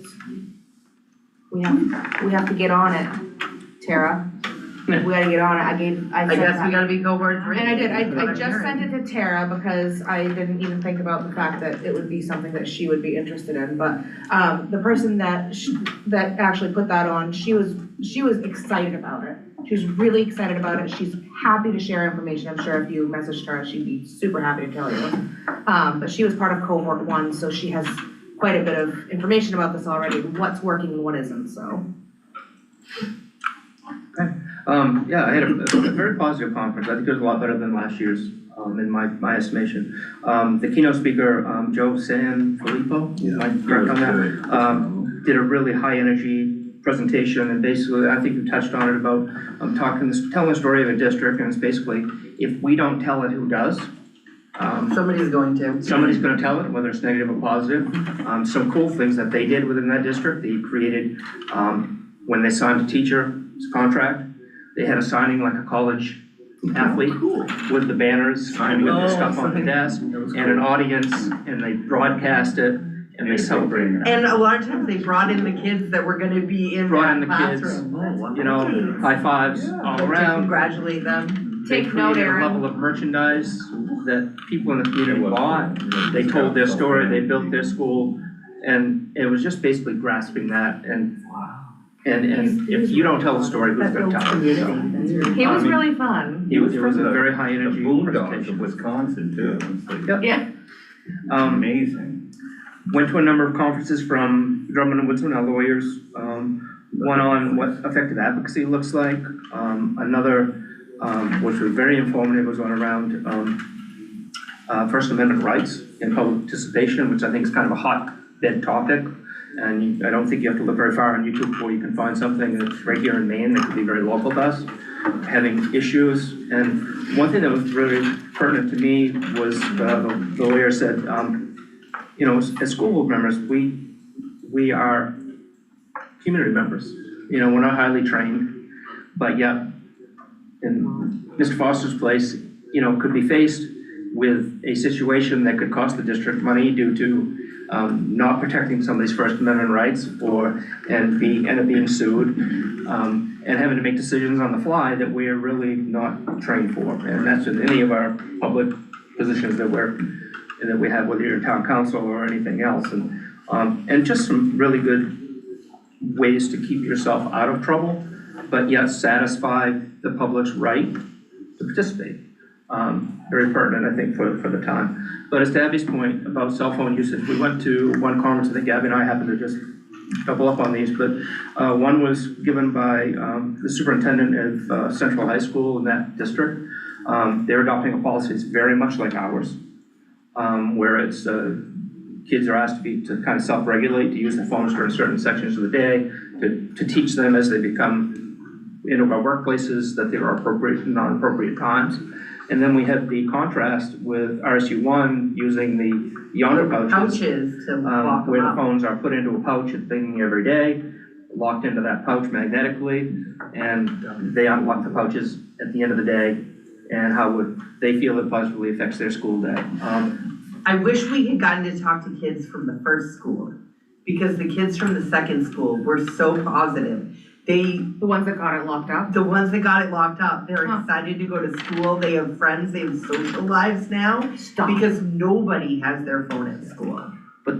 [SPEAKER 3] we have to get on it, Tara. We gotta get on it. I
[SPEAKER 5] I
[SPEAKER 3] said
[SPEAKER 5] guess
[SPEAKER 3] that.
[SPEAKER 5] we gotta be cohort 3.
[SPEAKER 3] And I did,
[SPEAKER 5] That's what
[SPEAKER 3] I
[SPEAKER 5] I'm
[SPEAKER 3] just sent
[SPEAKER 5] hearing.
[SPEAKER 3] it to Tara because I didn't even think about the fact that it would be something that she would be interested in, but, the person that actually put that on, she was excited about it. She was really excited about it, she's happy to share information, I'm sure if you messaged her, she'd be super happy to tell you. But she was part of cohort 1, so she has quite a bit of information about this already, what's working and what isn't, so.
[SPEAKER 10] Yeah, I had a very positive conference. I think it was a lot better than last year's, in my estimation. The keynote speaker, Joe Sanfilippo, am I correct on that? Did a really high energy presentation, and basically, I think you touched on it about, telling the story of a district, and it's basically, if we don't tell it, who does?
[SPEAKER 5] Somebody's going to.
[SPEAKER 10] Somebody's gonna tell it, whether it's negative or positive. Some cool things that they did within that district, they created, when they signed a teacher's contract, they had a signing like a college athlete with the banners and with the stuff on the desk and an audience, and they broadcast it and they celebrated it.
[SPEAKER 5] And a lot of times they brought in the kids that were gonna be in
[SPEAKER 10] Brought in
[SPEAKER 5] that
[SPEAKER 10] the kids,
[SPEAKER 5] classroom.
[SPEAKER 10] you know, high fives all
[SPEAKER 5] To
[SPEAKER 10] around.
[SPEAKER 5] congratulate them.
[SPEAKER 10] They
[SPEAKER 3] Take note,
[SPEAKER 10] created a
[SPEAKER 3] Aaron.
[SPEAKER 10] level of merchandise that people in the community bought. They told their story, they built their school, and it was just basically grasping that, and if you don't tell the story, who's gonna tell it? So,
[SPEAKER 3] He was really fun.
[SPEAKER 10] it was a very high
[SPEAKER 8] The
[SPEAKER 10] energy
[SPEAKER 8] Boondocks of
[SPEAKER 10] presentation.
[SPEAKER 8] Wisconsin too. It's like
[SPEAKER 3] Yeah.
[SPEAKER 8] amazing.
[SPEAKER 10] Went to a number of conferences from Drummond and Woodson, our lawyers, one on what effective advocacy looks like, another, which was very informative, was one around, First Amendment rights and public participation, which I think is kind of a hotbed topic. And I don't think you have to look very far on YouTube before you can find something that's right here in Maine that could be very local to us, having issues. And one thing that was really pertinent to me was the lawyer said, you know, as school board members, we are community members. You know, we're not highly trained, but yet in Mr. Foster's place, you know, could be faced with a situation that could cost the district money due to not protecting somebody's First Amendment rights and being sued, and having to make decisions on the fly that we are really not trained for. And that's in any of our public positions that we have, whether you're town council or anything else. And just some really good ways to keep yourself out of trouble, but yet satisfy the public's right to participate. Very pertinent, I think, for the time. But as to Abby's point about cell phone usage, we went to one conference, I think Abby and I happened to just double up on these, but one was given by the superintendent of Central High School in that district. They're adopting a policy that's very much like ours, where it's kids are asked to kind of self-regulate, to use their phones during certain sections of the day, to teach them as they become into our workplaces that there are appropriate and non-appropriate times. And then we have the contrast with RSU1 using the yonder pouches.
[SPEAKER 5] To lock
[SPEAKER 10] Where
[SPEAKER 5] them
[SPEAKER 10] the
[SPEAKER 5] up.
[SPEAKER 10] phones are put into a pouch at the beginning of every day, locked into that pouch magnetically, and they unlock the pouches at the end of the day, and how would they feel it positively affects their school day.
[SPEAKER 5] I wish we had gotten to talk to kids from the first school, because the kids from the second school were so positive. The
[SPEAKER 3] ones that got it locked up?
[SPEAKER 5] The ones that got it locked up, they're
[SPEAKER 3] Huh.
[SPEAKER 5] excited to go to school, they have friends, they have social lives now,
[SPEAKER 3] Stop.
[SPEAKER 5] because nobody has their phone at school.
[SPEAKER 10] But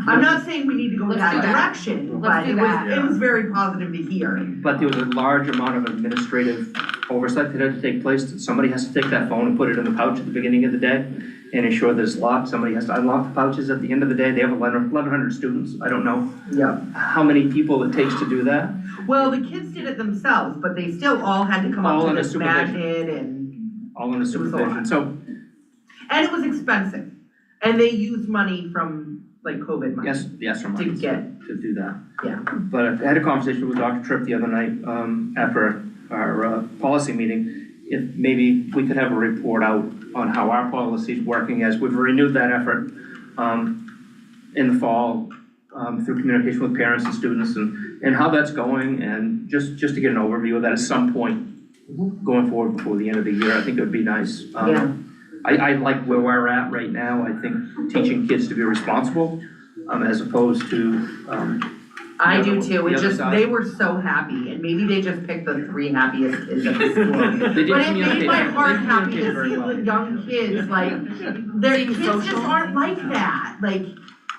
[SPEAKER 5] I'm not saying we need to go in
[SPEAKER 3] Let's
[SPEAKER 5] that
[SPEAKER 3] do that.
[SPEAKER 5] direction,
[SPEAKER 3] Let's
[SPEAKER 5] but
[SPEAKER 3] do that.
[SPEAKER 5] it was very positive to hear.
[SPEAKER 10] But there was a large amount of administrative oversight that had to take place, that somebody has to take that phone and put it in the pouch at the beginning of the day and ensure that it's locked, somebody has to unlock the pouches at the end of the day, they have 1,100 students, I don't know
[SPEAKER 5] Yeah.
[SPEAKER 10] how many people it takes to do that.
[SPEAKER 5] Well, the kids did it themselves, but they still all had to come
[SPEAKER 10] All
[SPEAKER 5] up to
[SPEAKER 10] under
[SPEAKER 5] this
[SPEAKER 10] supervision.
[SPEAKER 5] magnet and
[SPEAKER 10] All in the
[SPEAKER 5] was a lot.
[SPEAKER 10] supervision, so,
[SPEAKER 5] it was expensive. And they used money from like COVID money.
[SPEAKER 10] yes, from
[SPEAKER 5] To
[SPEAKER 10] money
[SPEAKER 5] get,
[SPEAKER 10] to do that.
[SPEAKER 5] yeah.
[SPEAKER 10] But I had a conversation with Dr. Tripp the other night, after our policy meeting, if maybe we could have a report out on how our policy is working, as we've renewed that effort in the fall, through communication with parents and students, and how that's going, and just to get an overview of that at some point going forward before the end of the year, I think it would be nice.
[SPEAKER 5] Yeah.
[SPEAKER 10] I like where we're at right now. I think teaching kids to be responsible, as opposed to,
[SPEAKER 5] I
[SPEAKER 10] The
[SPEAKER 5] do
[SPEAKER 10] other-
[SPEAKER 5] too,
[SPEAKER 10] the
[SPEAKER 5] it
[SPEAKER 10] other
[SPEAKER 5] just,
[SPEAKER 10] side.
[SPEAKER 5] they were so happy, and maybe they just picked the 3 happiest kids at the school.
[SPEAKER 10] They did
[SPEAKER 5] But it
[SPEAKER 10] communicate.
[SPEAKER 5] made my
[SPEAKER 10] They
[SPEAKER 5] heart happy
[SPEAKER 10] communicated
[SPEAKER 5] to
[SPEAKER 10] very
[SPEAKER 5] see
[SPEAKER 10] well.
[SPEAKER 5] the young kids, like, their kids just aren't like that, like,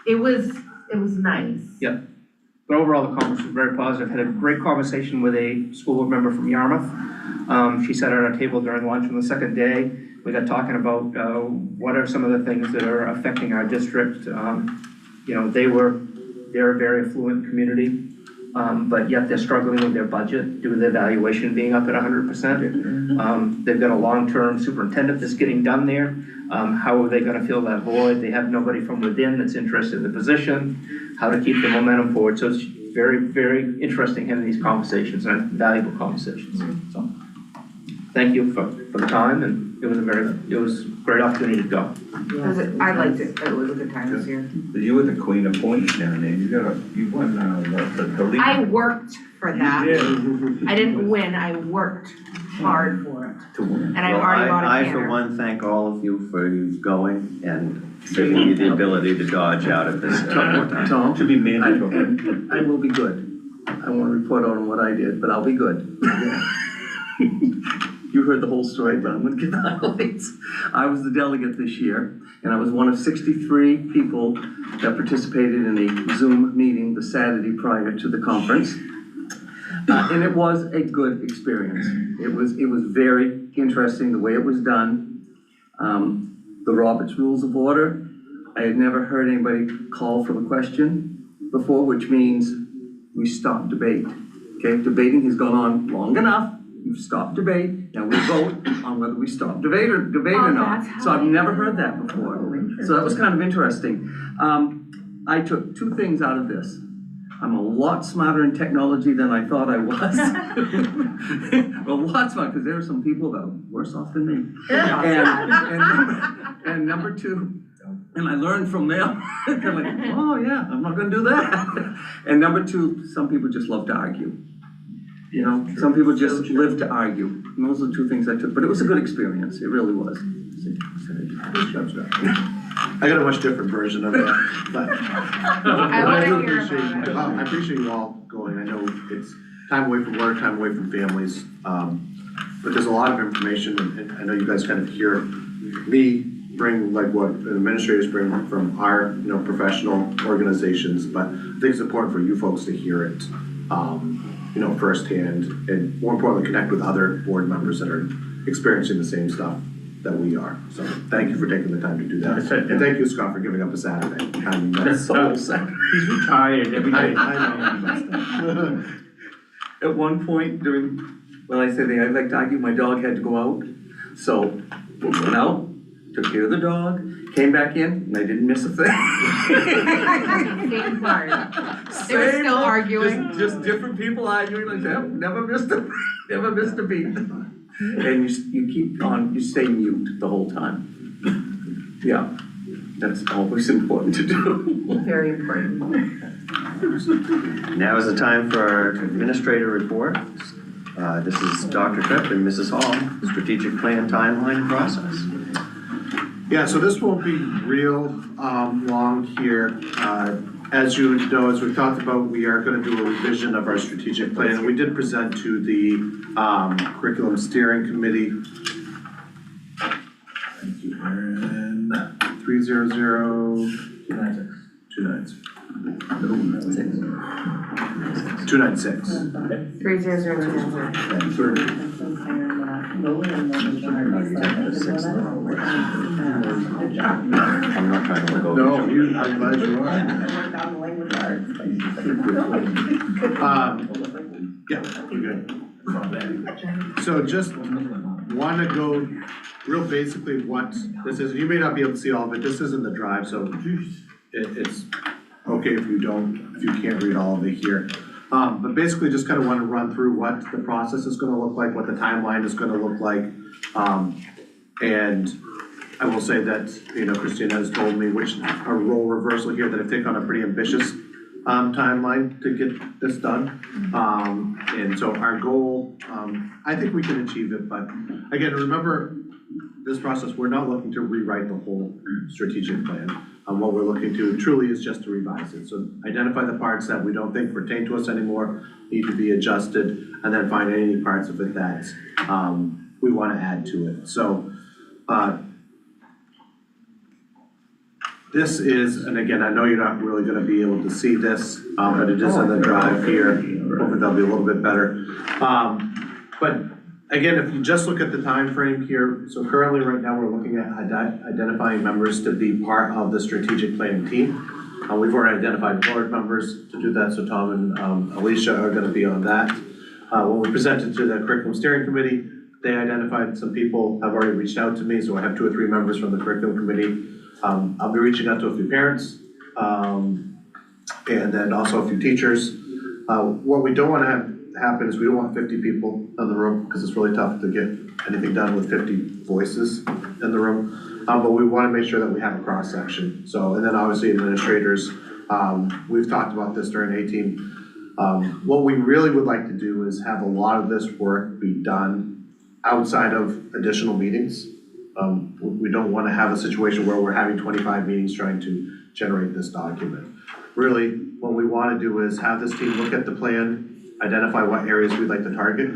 [SPEAKER 5] it was nice.
[SPEAKER 10] But overall, the conference was very positive. Had a great conversation with a school board member from Yarmouth. She sat at our table during lunch on the second day. We got talking about what are some of the things that are affecting our district. You know, they're a very affluent community, but yet they're struggling with their budget due to the valuation being up at 100%. They've got a long-term superintendent that's getting done there. How are they gonna fill that void? They have nobody from within that's interested in the position, how to keep the momentum forward. So it's very, very interesting having these conversations and valuable conversations, so. Thank you for the time, and it was a great opportunity to go.
[SPEAKER 3] I liked it, it was a good time this year.
[SPEAKER 8] You were the queen of points down there, you won, the league.
[SPEAKER 3] I worked for that.
[SPEAKER 8] You did.
[SPEAKER 3] I didn't win, I worked hard for it,
[SPEAKER 8] To win.
[SPEAKER 3] and I already bought a
[SPEAKER 1] I,
[SPEAKER 3] canner.
[SPEAKER 1] for one, thank all of you for going and giving me the ability to dodge out of this one more time.
[SPEAKER 4] Tom,
[SPEAKER 8] Should be mandatory.
[SPEAKER 4] I will be good. I won't report on what I did, but I'll be good. You heard the whole story, but I'm gonna give the highlights. I was the delegate this year, and I was one of 63 people that participated in a Zoom meeting the Saturday prior to the conference. And it was a good experience. It was very interesting the way it was done. The Robert's Rules of Order, I had never heard anybody call for the question before, which means we stop debate. Okay, debating has gone on long enough. You've stopped debate, now we vote on whether we stop debate or not.
[SPEAKER 3] that's how
[SPEAKER 4] So I've
[SPEAKER 3] I
[SPEAKER 4] never
[SPEAKER 3] know.
[SPEAKER 4] heard that before. So that was kind of interesting. I took 2 things out of this. I'm a lot smarter in technology than I thought I was. A lot smarter, because there are some people that are worse off than me. And number 2, and I learned from them, they're like, oh yeah, I'm not gonna do that. And number 2, some people just love to argue. You know, some people just live to argue. And those are the 2 things I took, but it was a good experience, it really was.
[SPEAKER 2] I got a much different version of that, but.
[SPEAKER 3] I wanna
[SPEAKER 2] do
[SPEAKER 3] hear
[SPEAKER 2] appreciate-
[SPEAKER 3] about it.
[SPEAKER 2] I appreciate you all going, I know it's time away from work, time away from families, but there's a lot of information, and I know you guys kind of hear me bring like what the administrators bring from our, professional organizations, but I think it's important for you folks to hear it, firsthand, and more importantly, connect with other board members that are experiencing the same stuff that we are. So thank you for taking the time to do that.
[SPEAKER 8] That's it.
[SPEAKER 2] And thank you, Scott, for giving up a Saturday. I mean, that's,
[SPEAKER 4] So sad.
[SPEAKER 8] He's retired every day.
[SPEAKER 2] I know.
[SPEAKER 4] At one point during, when I said I'd like to argue, my dog had to go out. So, went out, took care of the dog, came back in, and I didn't miss a thing.
[SPEAKER 3] Same part. They were
[SPEAKER 4] Same
[SPEAKER 3] still
[SPEAKER 4] old-
[SPEAKER 3] arguing.
[SPEAKER 4] Just different people arguing, like, yep, never missed a beat. And you keep on, you stay mute the whole time. Yeah, that's always important to do.
[SPEAKER 5] Very important.
[SPEAKER 1] Now is the time for our administrator report. This is Dr. Tripp and Mrs. Hall, strategic plan timeline and process.
[SPEAKER 2] Yeah, so this won't be real long here. As you know, as we talked about, we are gonna do a revision of our strategic plan, and we did present to the curriculum steering committee. Thank you, Aaron. 300-296. 296.
[SPEAKER 3] 300.
[SPEAKER 1] I'm not trying to look over.
[SPEAKER 2] No, I'm glad you are. Yeah, we're good. So just wanna go real basically what this is. You may not be able to see all of it. This is in the drive, so it's okay if you can't read all of it here. But basically just kind of want to run through what the process is gonna look like, what the timeline is gonna look like. And I will say that, Christina has told me a role reversal here, that I've taken on a pretty ambitious timeline to get this done. And so our goal, I think we can achieve it, but again, remember, this process, we're not looking to rewrite the whole strategic plan. What we're looking to truly is just to revise it. So identify the parts that we don't think pertain to us anymore, need to be adjusted, and then find any parts of it that we want to add to it. So this is, and again, I know you're not really going to be able to see this, but it is in the drive here. Hopefully that'll be a little bit better. But again, if you just look at the time frame here, so currently right now we're looking at identifying members to be part of the strategic planning team. We've already identified board members to do that, so Tom and Alicia are going to be on that. When we presented to the curriculum steering committee, they identified some people have already reached out to me, so I have 2 or 3 members from the curriculum committee. I'll be reaching out to a few parents, and then also a few teachers. What we don't want to have happen is we don't want 50 people in the room because it's really tough to get anything done with 50 voices in the room. But we want to make sure that we have a cross section. So, and then obviously administrators, we've talked about this during A-team. What we really would like to do is have a lot of this work be done outside of additional meetings. We don't want to have a situation where we're having 25 meetings trying to generate this document. Really, what we want to do is have this team look at the plan, identify what areas we'd like to target,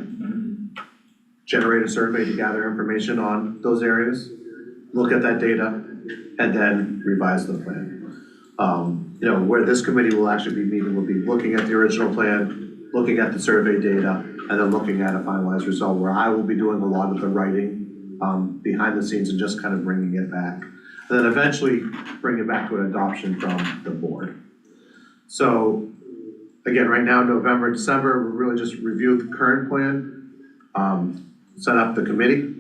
[SPEAKER 2] generate a survey to gather information on those areas, look at that data, and then revise the plan. You know, where this committee will actually be meeting will be looking at the original plan, looking at the survey data, and then looking at a finalized result where I will be doing a lot of the writing behind the scenes and just kind of bringing it back. And then eventually bring it back to an adoption from the board. So again, right now, November, December, we're really just review the current plan, set up the committee,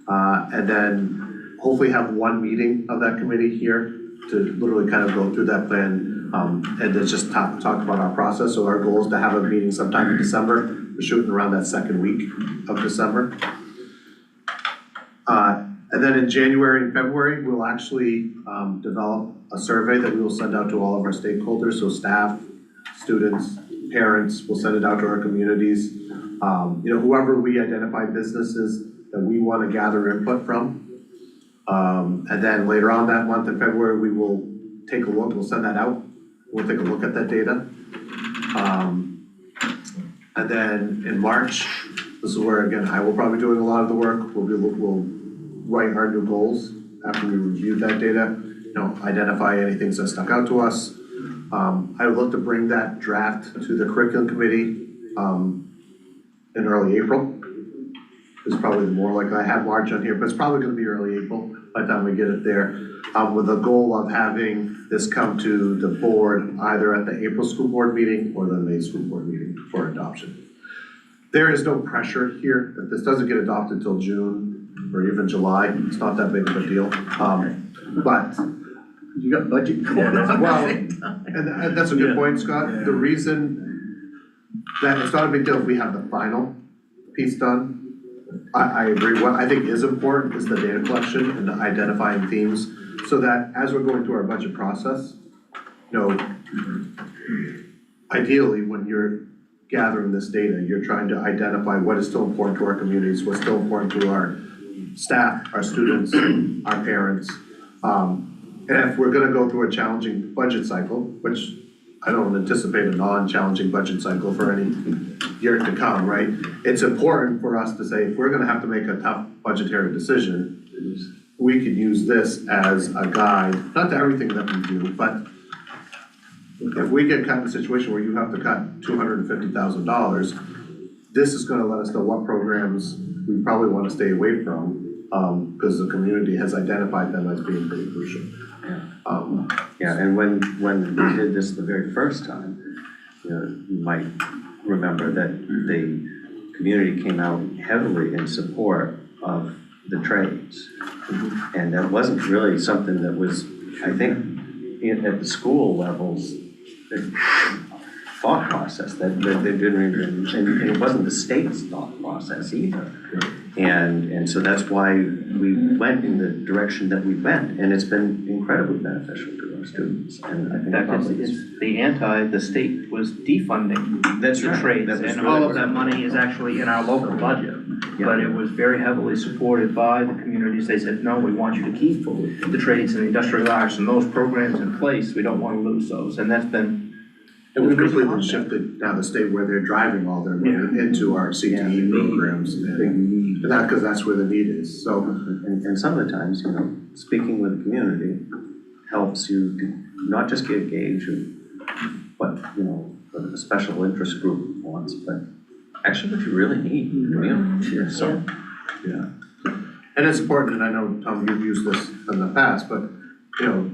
[SPEAKER 2] and then hopefully have one meeting of that committee here to literally kind of go through that plan and then just talk about our process. So our goal is to have a meeting sometime in December. We're shooting around that second week of December. And then in January and February, we'll actually develop a survey that we will send out to all of our stakeholders, so staff, students, parents, we'll send it out to our communities. You know, whoever we identify businesses that we want to gather input from. And then later on that month in February, we will take a look, we'll send that out. We'll take a look at that data. And then in March, this is where, again, I will probably be doing a lot of the work. We'll write our new goals after we review that data, you know, identify anything that stuck out to us. I would look to bring that draft to the curriculum committee in early April. It's probably more like I have March on here, but it's probably gonna be early April by the time we get it there. With the goal of having this come to the board either at the April school board meeting or the May school board meeting for adoption. There is no pressure here. If this doesn't get adopted till June or even July, it's not that big of a deal. But
[SPEAKER 4] You got budget going on at the
[SPEAKER 2] well,
[SPEAKER 4] same time.
[SPEAKER 2] and that's a good point, Scott. The reason that it's not a big deal if we have the final piece done, I agree. What I think is important is the data collection and the identifying themes, so that as we're going through our budget process, you know, ideally, when you're gathering this data, you're trying to identify what is still important to our communities, what's still important to our staff, our students, our parents. And if we're gonna go through a challenging budget cycle, which I don't anticipate a non-challenging budget cycle for any year to come, right? It's important for us to say, if we're gonna have to make a tough budgetary decision, we could use this as a guide, not to everything that we do, but if we get caught in a situation where you have to cut $250,000, this is gonna let us know what programs we probably wanna stay away from, because the community has identified them as being pretty crucial.
[SPEAKER 1] Yeah, and when we did this the very first time, you know, you might remember that the community came out heavily in support of the trades. And that wasn't really something that was, I think, at the school levels, the thought process, that they didn't even, and it wasn't the state's thought process either. And so that's why we went in the direction that we went, and it's been incredibly beneficial to our students, and I
[SPEAKER 10] In
[SPEAKER 1] think
[SPEAKER 10] fact,
[SPEAKER 1] probably
[SPEAKER 10] it's the state was defunding
[SPEAKER 1] That's
[SPEAKER 10] the
[SPEAKER 1] right.
[SPEAKER 10] trades,
[SPEAKER 1] That was
[SPEAKER 10] and
[SPEAKER 1] really
[SPEAKER 10] all of
[SPEAKER 1] what-
[SPEAKER 10] that money is actually in our local budget. but it was very heavily supported by the communities. They said, no, we want you to keep the trades and the industrial arts and those programs in place. We don't want to lose those, and that's been.
[SPEAKER 2] And we've completely shifted now the state where they're driving all their money into our CTE programs, and that, because that's where the need is, so.
[SPEAKER 1] And some of the times, you know, speaking with the community helps you to not just get a gauge of what, you know, what a special interest group wants, but actually what you really need in the community, so.
[SPEAKER 2] Yeah. And it's important, and I know, Tom, you've used this in the past, but, you know,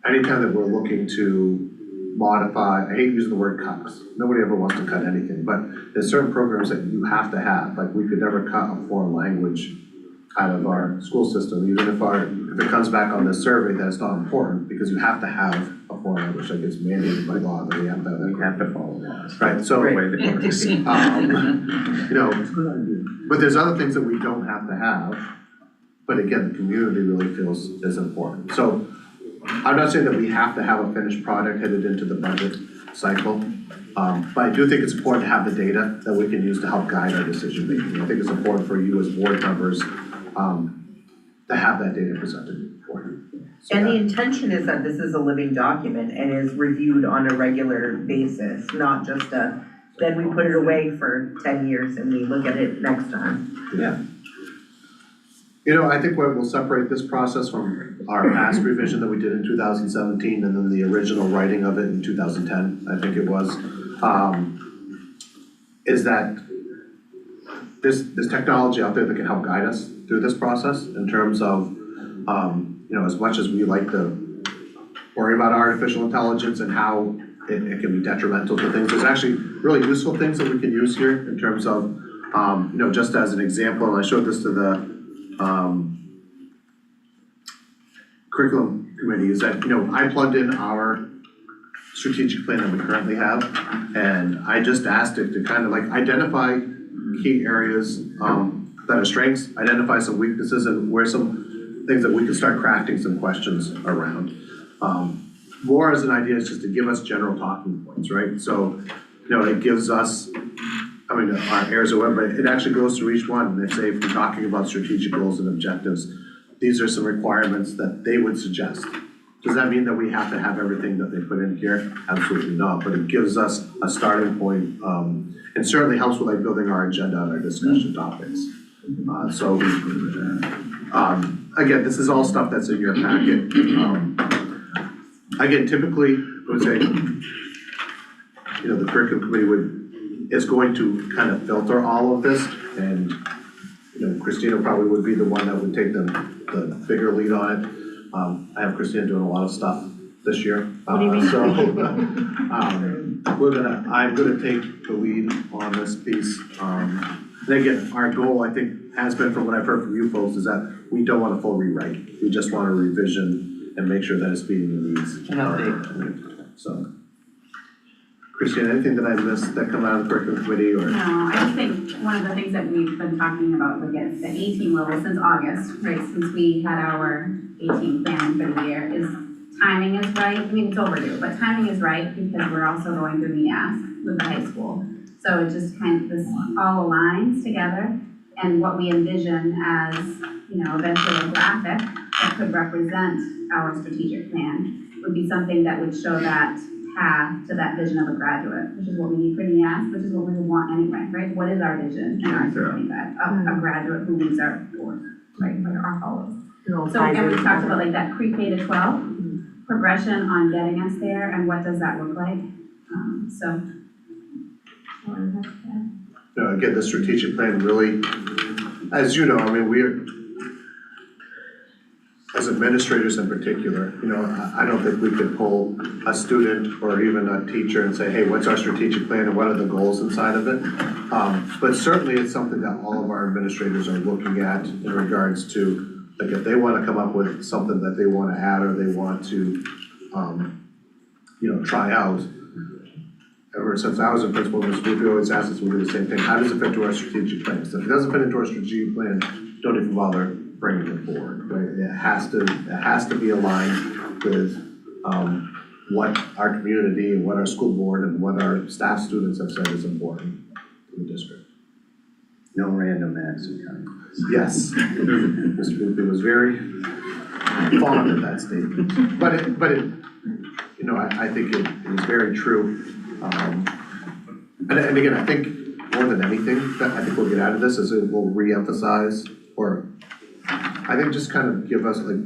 [SPEAKER 2] anytime that we're looking to modify, I hate using the word cuts, nobody ever wants to cut anything, but there's certain programs that you have to have, like we could never cut a foreign language out of our school system, even if it comes back on this survey that it's not important, because you have to have a foreign language, like it's mandated by law that you have to have that.
[SPEAKER 1] You have to follow laws.
[SPEAKER 2] Right, so,
[SPEAKER 1] The way that it works.
[SPEAKER 2] you know, but there's other things that we don't have to have, but again, the community really feels is important. So I'm not saying that we have to have a finished product headed into the budget cycle, but I do think it's important to have the data that we can use to help guide our decision making. I think it's important for you as board members to have that data presented for you. So
[SPEAKER 5] And the
[SPEAKER 2] that-
[SPEAKER 5] intention is that this is a living document and is reviewed on a regular basis, not just then we put it away for 10 years and we look at it next time.
[SPEAKER 2] You know, I think what will separate this process from our past revision that we did in 2017 and then the original writing of it in 2010, I think it was, is that there's technology out there that can help guide us through this process in terms of, you know, as much as we like to worry about artificial intelligence and how it can be detrimental to things, there's actually really useful things that we can use here in terms of, you know, just as an example, and I showed this to the curriculum committee, is that, you know, I plugged in our strategic plan that we currently have, and I just asked it to kind of like identify key areas that are strengths, identify some weaknesses, and where some things that we can start crafting some questions around. More as an idea is just to give us general talking points, right? So, you know, it gives us, I mean, our areas of web, but it actually goes through each one, and they say, if we're talking about strategic goals and objectives, these are some requirements that they would suggest. Does that mean that we have to have everything that they put in here? Absolutely not, but it gives us a starting point, and certainly helps with like building our agenda and our discussion topics. Again, this is all stuff that's in your packet. Again, typically, I would say, you know, the curriculum committee is going to kind of filter all of this, and, you know, Christina probably would be the one that would take the bigger lead on it. I have Christina doing a lot of stuff this year.
[SPEAKER 5] What do you mean?
[SPEAKER 2] So, I'm gonna take the lead on this piece. And again, our goal, I think, has been, from what I've heard from you folks, is that we don't want a full rewrite. We just want a revision and make sure that it's meeting the needs.
[SPEAKER 10] An update.
[SPEAKER 2] So, Christina, anything that I missed that come out of the curriculum committee or?
[SPEAKER 12] No, I just think one of the things that we've been talking about, like at the 18 level since August, right, since we had our 18 plan for the year, is timing is right. I mean, it's overdue, but timing is right because we're also going through NEAS with the high school. So it just kind of, this all aligns together, and what we envision as, you know, eventually a graphic that could represent our strategic plan would be something that would show that path to that vision of a graduate, which is what we need for NEAS, which is what we would want anyway, right? What is our vision and our strategy of a graduate who leaves our doors, right, like our halls? So, and we talked about like that pre-K to 12 progression on getting us there, and what does that look like? So.
[SPEAKER 2] You know, again, the strategic plan really, as you know, I mean, we're, as administrators in particular, you know, I don't think we could pull a student or even a teacher and say, hey, what's our strategic plan and what are the goals inside of it? But certainly it's something that all of our administrators are looking at in regards to, like, if they want to come up with something that they want to add or they want to, you know, try out. Ever since I was a principal in the school, we always ask us, we do the same thing, how does it fit into our strategic plan? So if it doesn't fit into our strategic plan, don't even bother bringing it forward, right? It has to be aligned with what our community and what our school board and what our staff students have said is important to the district.
[SPEAKER 1] No random acts of kindness.
[SPEAKER 2] Yes. Mr. Boothby was very fond of that statement. But it, you know, I think it is very true. And again, I think more than anything, that I think we'll get out of this is it will reemphasize, or I think just kind of give us, like,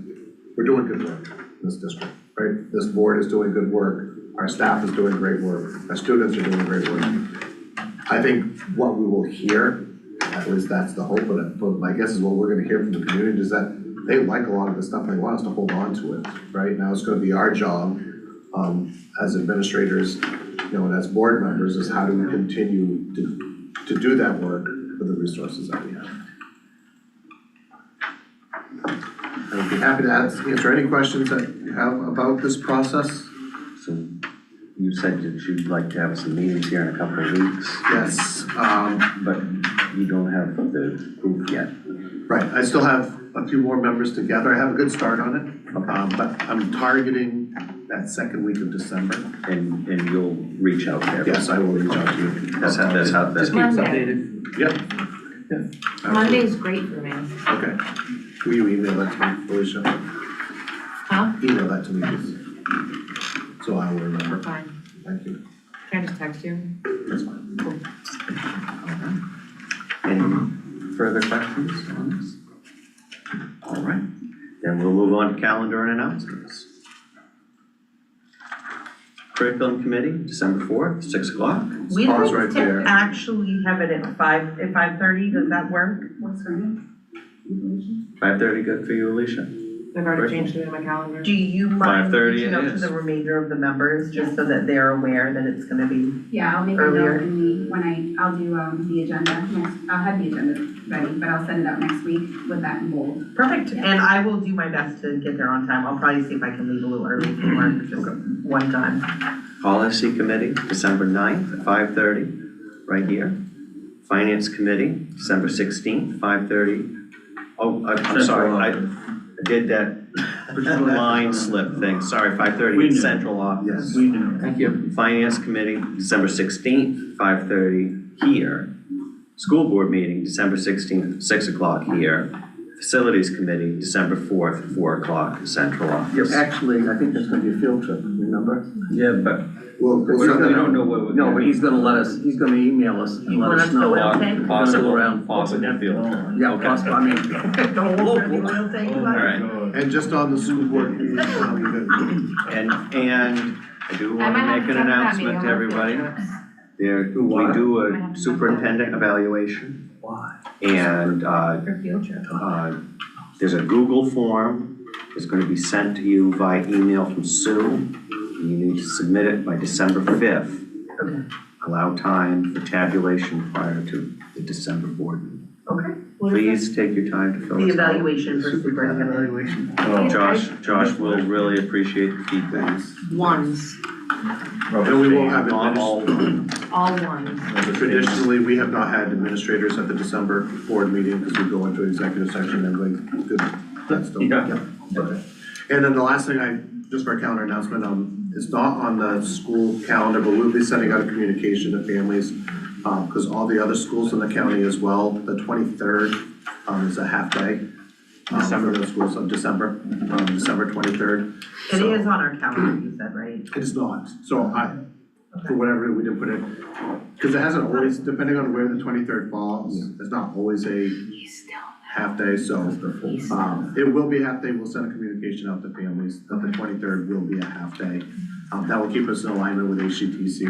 [SPEAKER 2] we're doing good work in this district, right? This board is doing good work, our staff is doing great work, our students are doing great work. I think what we will hear, at least that's the hope, but my guess is what we're gonna hear from the community is that they like a lot of the stuff, they want us to hold on to it, right? Now it's gonna be our job, as administrators, you know, and as board members, is how do we continue to do that work with the resources that we have. I would be happy to answer any questions that you have about this process.
[SPEAKER 1] So you said that you'd like to have some meetings here in a couple of weeks,
[SPEAKER 2] Yes,
[SPEAKER 1] but you don't have the group yet.
[SPEAKER 2] right, I still have a few more members together, I have a good start on it, but I'm targeting that second week of December.
[SPEAKER 1] And you'll reach out there.
[SPEAKER 2] Yes, I will reach out to you.
[SPEAKER 1] That's
[SPEAKER 10] Just keep us
[SPEAKER 3] Monday.
[SPEAKER 10] updated.
[SPEAKER 2] Yep.
[SPEAKER 3] Monday's great for me.
[SPEAKER 2] Okay, will you email that to me, Felicia?
[SPEAKER 3] Huh?
[SPEAKER 2] Email that to me, please. So I will remember,
[SPEAKER 3] Fine.
[SPEAKER 2] thank you.
[SPEAKER 3] Can I just text you?
[SPEAKER 2] That's fine.
[SPEAKER 1] Any further questions on this? All right, then we'll move on to calendar and announcements. Curriculum Committee, December 4th, 6 o'clock.
[SPEAKER 5] We
[SPEAKER 2] Pause
[SPEAKER 5] like
[SPEAKER 2] right
[SPEAKER 5] to
[SPEAKER 2] there.
[SPEAKER 5] actually have it at 5:30, does that work?
[SPEAKER 12] Works for me.
[SPEAKER 1] 5:30 good for you, Alicia?
[SPEAKER 3] I've already changed it in my calendar.
[SPEAKER 5] Do you mind
[SPEAKER 1] 5:30
[SPEAKER 5] reaching out
[SPEAKER 1] it
[SPEAKER 5] to
[SPEAKER 1] is.
[SPEAKER 5] the remainder of the members, just so that they're aware that it's gonna be?
[SPEAKER 12] Yeah, I'll make a
[SPEAKER 5] Earlier.
[SPEAKER 12] note in I'll do, the agenda next, I'll have the agenda ready, but I'll send it out next week with that in bold.
[SPEAKER 5] Perfect, and I will do my best to get there on time, I'll probably see if I can leave a little early from work, just one time.
[SPEAKER 1] Policy Committee, December 9th, at 5:30, right here. Finance Committee, December 16th, 5:30. Oh, I'm sorry, I did that line slip thing, sorry, 5:30
[SPEAKER 8] We
[SPEAKER 1] in
[SPEAKER 8] knew.
[SPEAKER 1] central office.
[SPEAKER 8] We know.
[SPEAKER 10] Thank you.
[SPEAKER 1] Finance Committee, December 16th, 5:30 here. School Board meeting, December 16th, 6 o'clock here. Facilities Committee, December 4th, 4 o'clock, central
[SPEAKER 4] Yeah,
[SPEAKER 1] office.
[SPEAKER 4] actually, I think that's gonna be a field trip, remember?
[SPEAKER 1] Yeah, but
[SPEAKER 2] We'll
[SPEAKER 1] we
[SPEAKER 2] send that out.
[SPEAKER 1] don't know where we're
[SPEAKER 4] No,
[SPEAKER 1] going.
[SPEAKER 4] but he's gonna let us, he's gonna email us and
[SPEAKER 5] You
[SPEAKER 4] let
[SPEAKER 5] want
[SPEAKER 4] us
[SPEAKER 5] us to
[SPEAKER 4] know.
[SPEAKER 5] oil tank?
[SPEAKER 1] Possible,
[SPEAKER 4] around.
[SPEAKER 1] possible field trip.
[SPEAKER 4] Yeah,
[SPEAKER 1] Okay.
[SPEAKER 4] possible, I mean,
[SPEAKER 5] Don't hold the oil tank,
[SPEAKER 1] All right,
[SPEAKER 2] And just on the school board meeting,
[SPEAKER 1] and I do
[SPEAKER 3] I
[SPEAKER 1] want
[SPEAKER 3] might
[SPEAKER 1] to
[SPEAKER 3] have
[SPEAKER 1] make
[SPEAKER 3] to
[SPEAKER 1] an
[SPEAKER 3] come to that
[SPEAKER 1] announcement
[SPEAKER 3] meeting.
[SPEAKER 1] to everybody. There, we do a superintendent evaluation.
[SPEAKER 4] why?
[SPEAKER 1] And,
[SPEAKER 3] For field trip.
[SPEAKER 1] there's a Google form, it's gonna be sent to you via email from Sue. You need to submit it by December 5th.
[SPEAKER 5] Okay.
[SPEAKER 1] Allow time for tabulation prior to the December board meeting.
[SPEAKER 5] Okay.
[SPEAKER 1] Please take your time to fill
[SPEAKER 5] The
[SPEAKER 1] this out.
[SPEAKER 5] evaluation for superintendent.
[SPEAKER 4] Evaluation.
[SPEAKER 1] Josh will really appreciate the feedback.
[SPEAKER 3] Ones,
[SPEAKER 2] and we will have
[SPEAKER 1] Not all
[SPEAKER 3] all ones.
[SPEAKER 2] traditionally, we have not had administrators at the December board meeting because we go into executive session and like, good, that's still.
[SPEAKER 1] Yeah.
[SPEAKER 2] Okay. And then the last thing just for a calendar announcement, it's not on the school calendar, but we'll be sending out a communication to families, because all the other schools in the county as well, the 23rd, is a half day. For the schools of December, December 23rd.
[SPEAKER 5] It is on our calendar, you said, right?
[SPEAKER 2] It is not, so for whatever we didn't put it, because it hasn't always, depending on where the 23rd falls, it's not always a half day, so. It will be a half day, we'll send a communication out to families that the 23rd will be a half day. That will keep us in alignment with HCTC,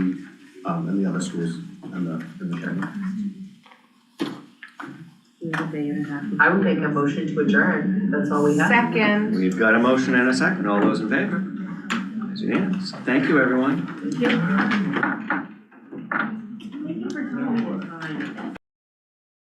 [SPEAKER 2] and the other schools in the county.
[SPEAKER 5] I would make a motion to adjourn, that's all we have.
[SPEAKER 3] Second.
[SPEAKER 1] We've got a motion and a second. All those in favor? It's unanimous. Thank you, everyone.
[SPEAKER 5] Thank you. Thank you for taking the time.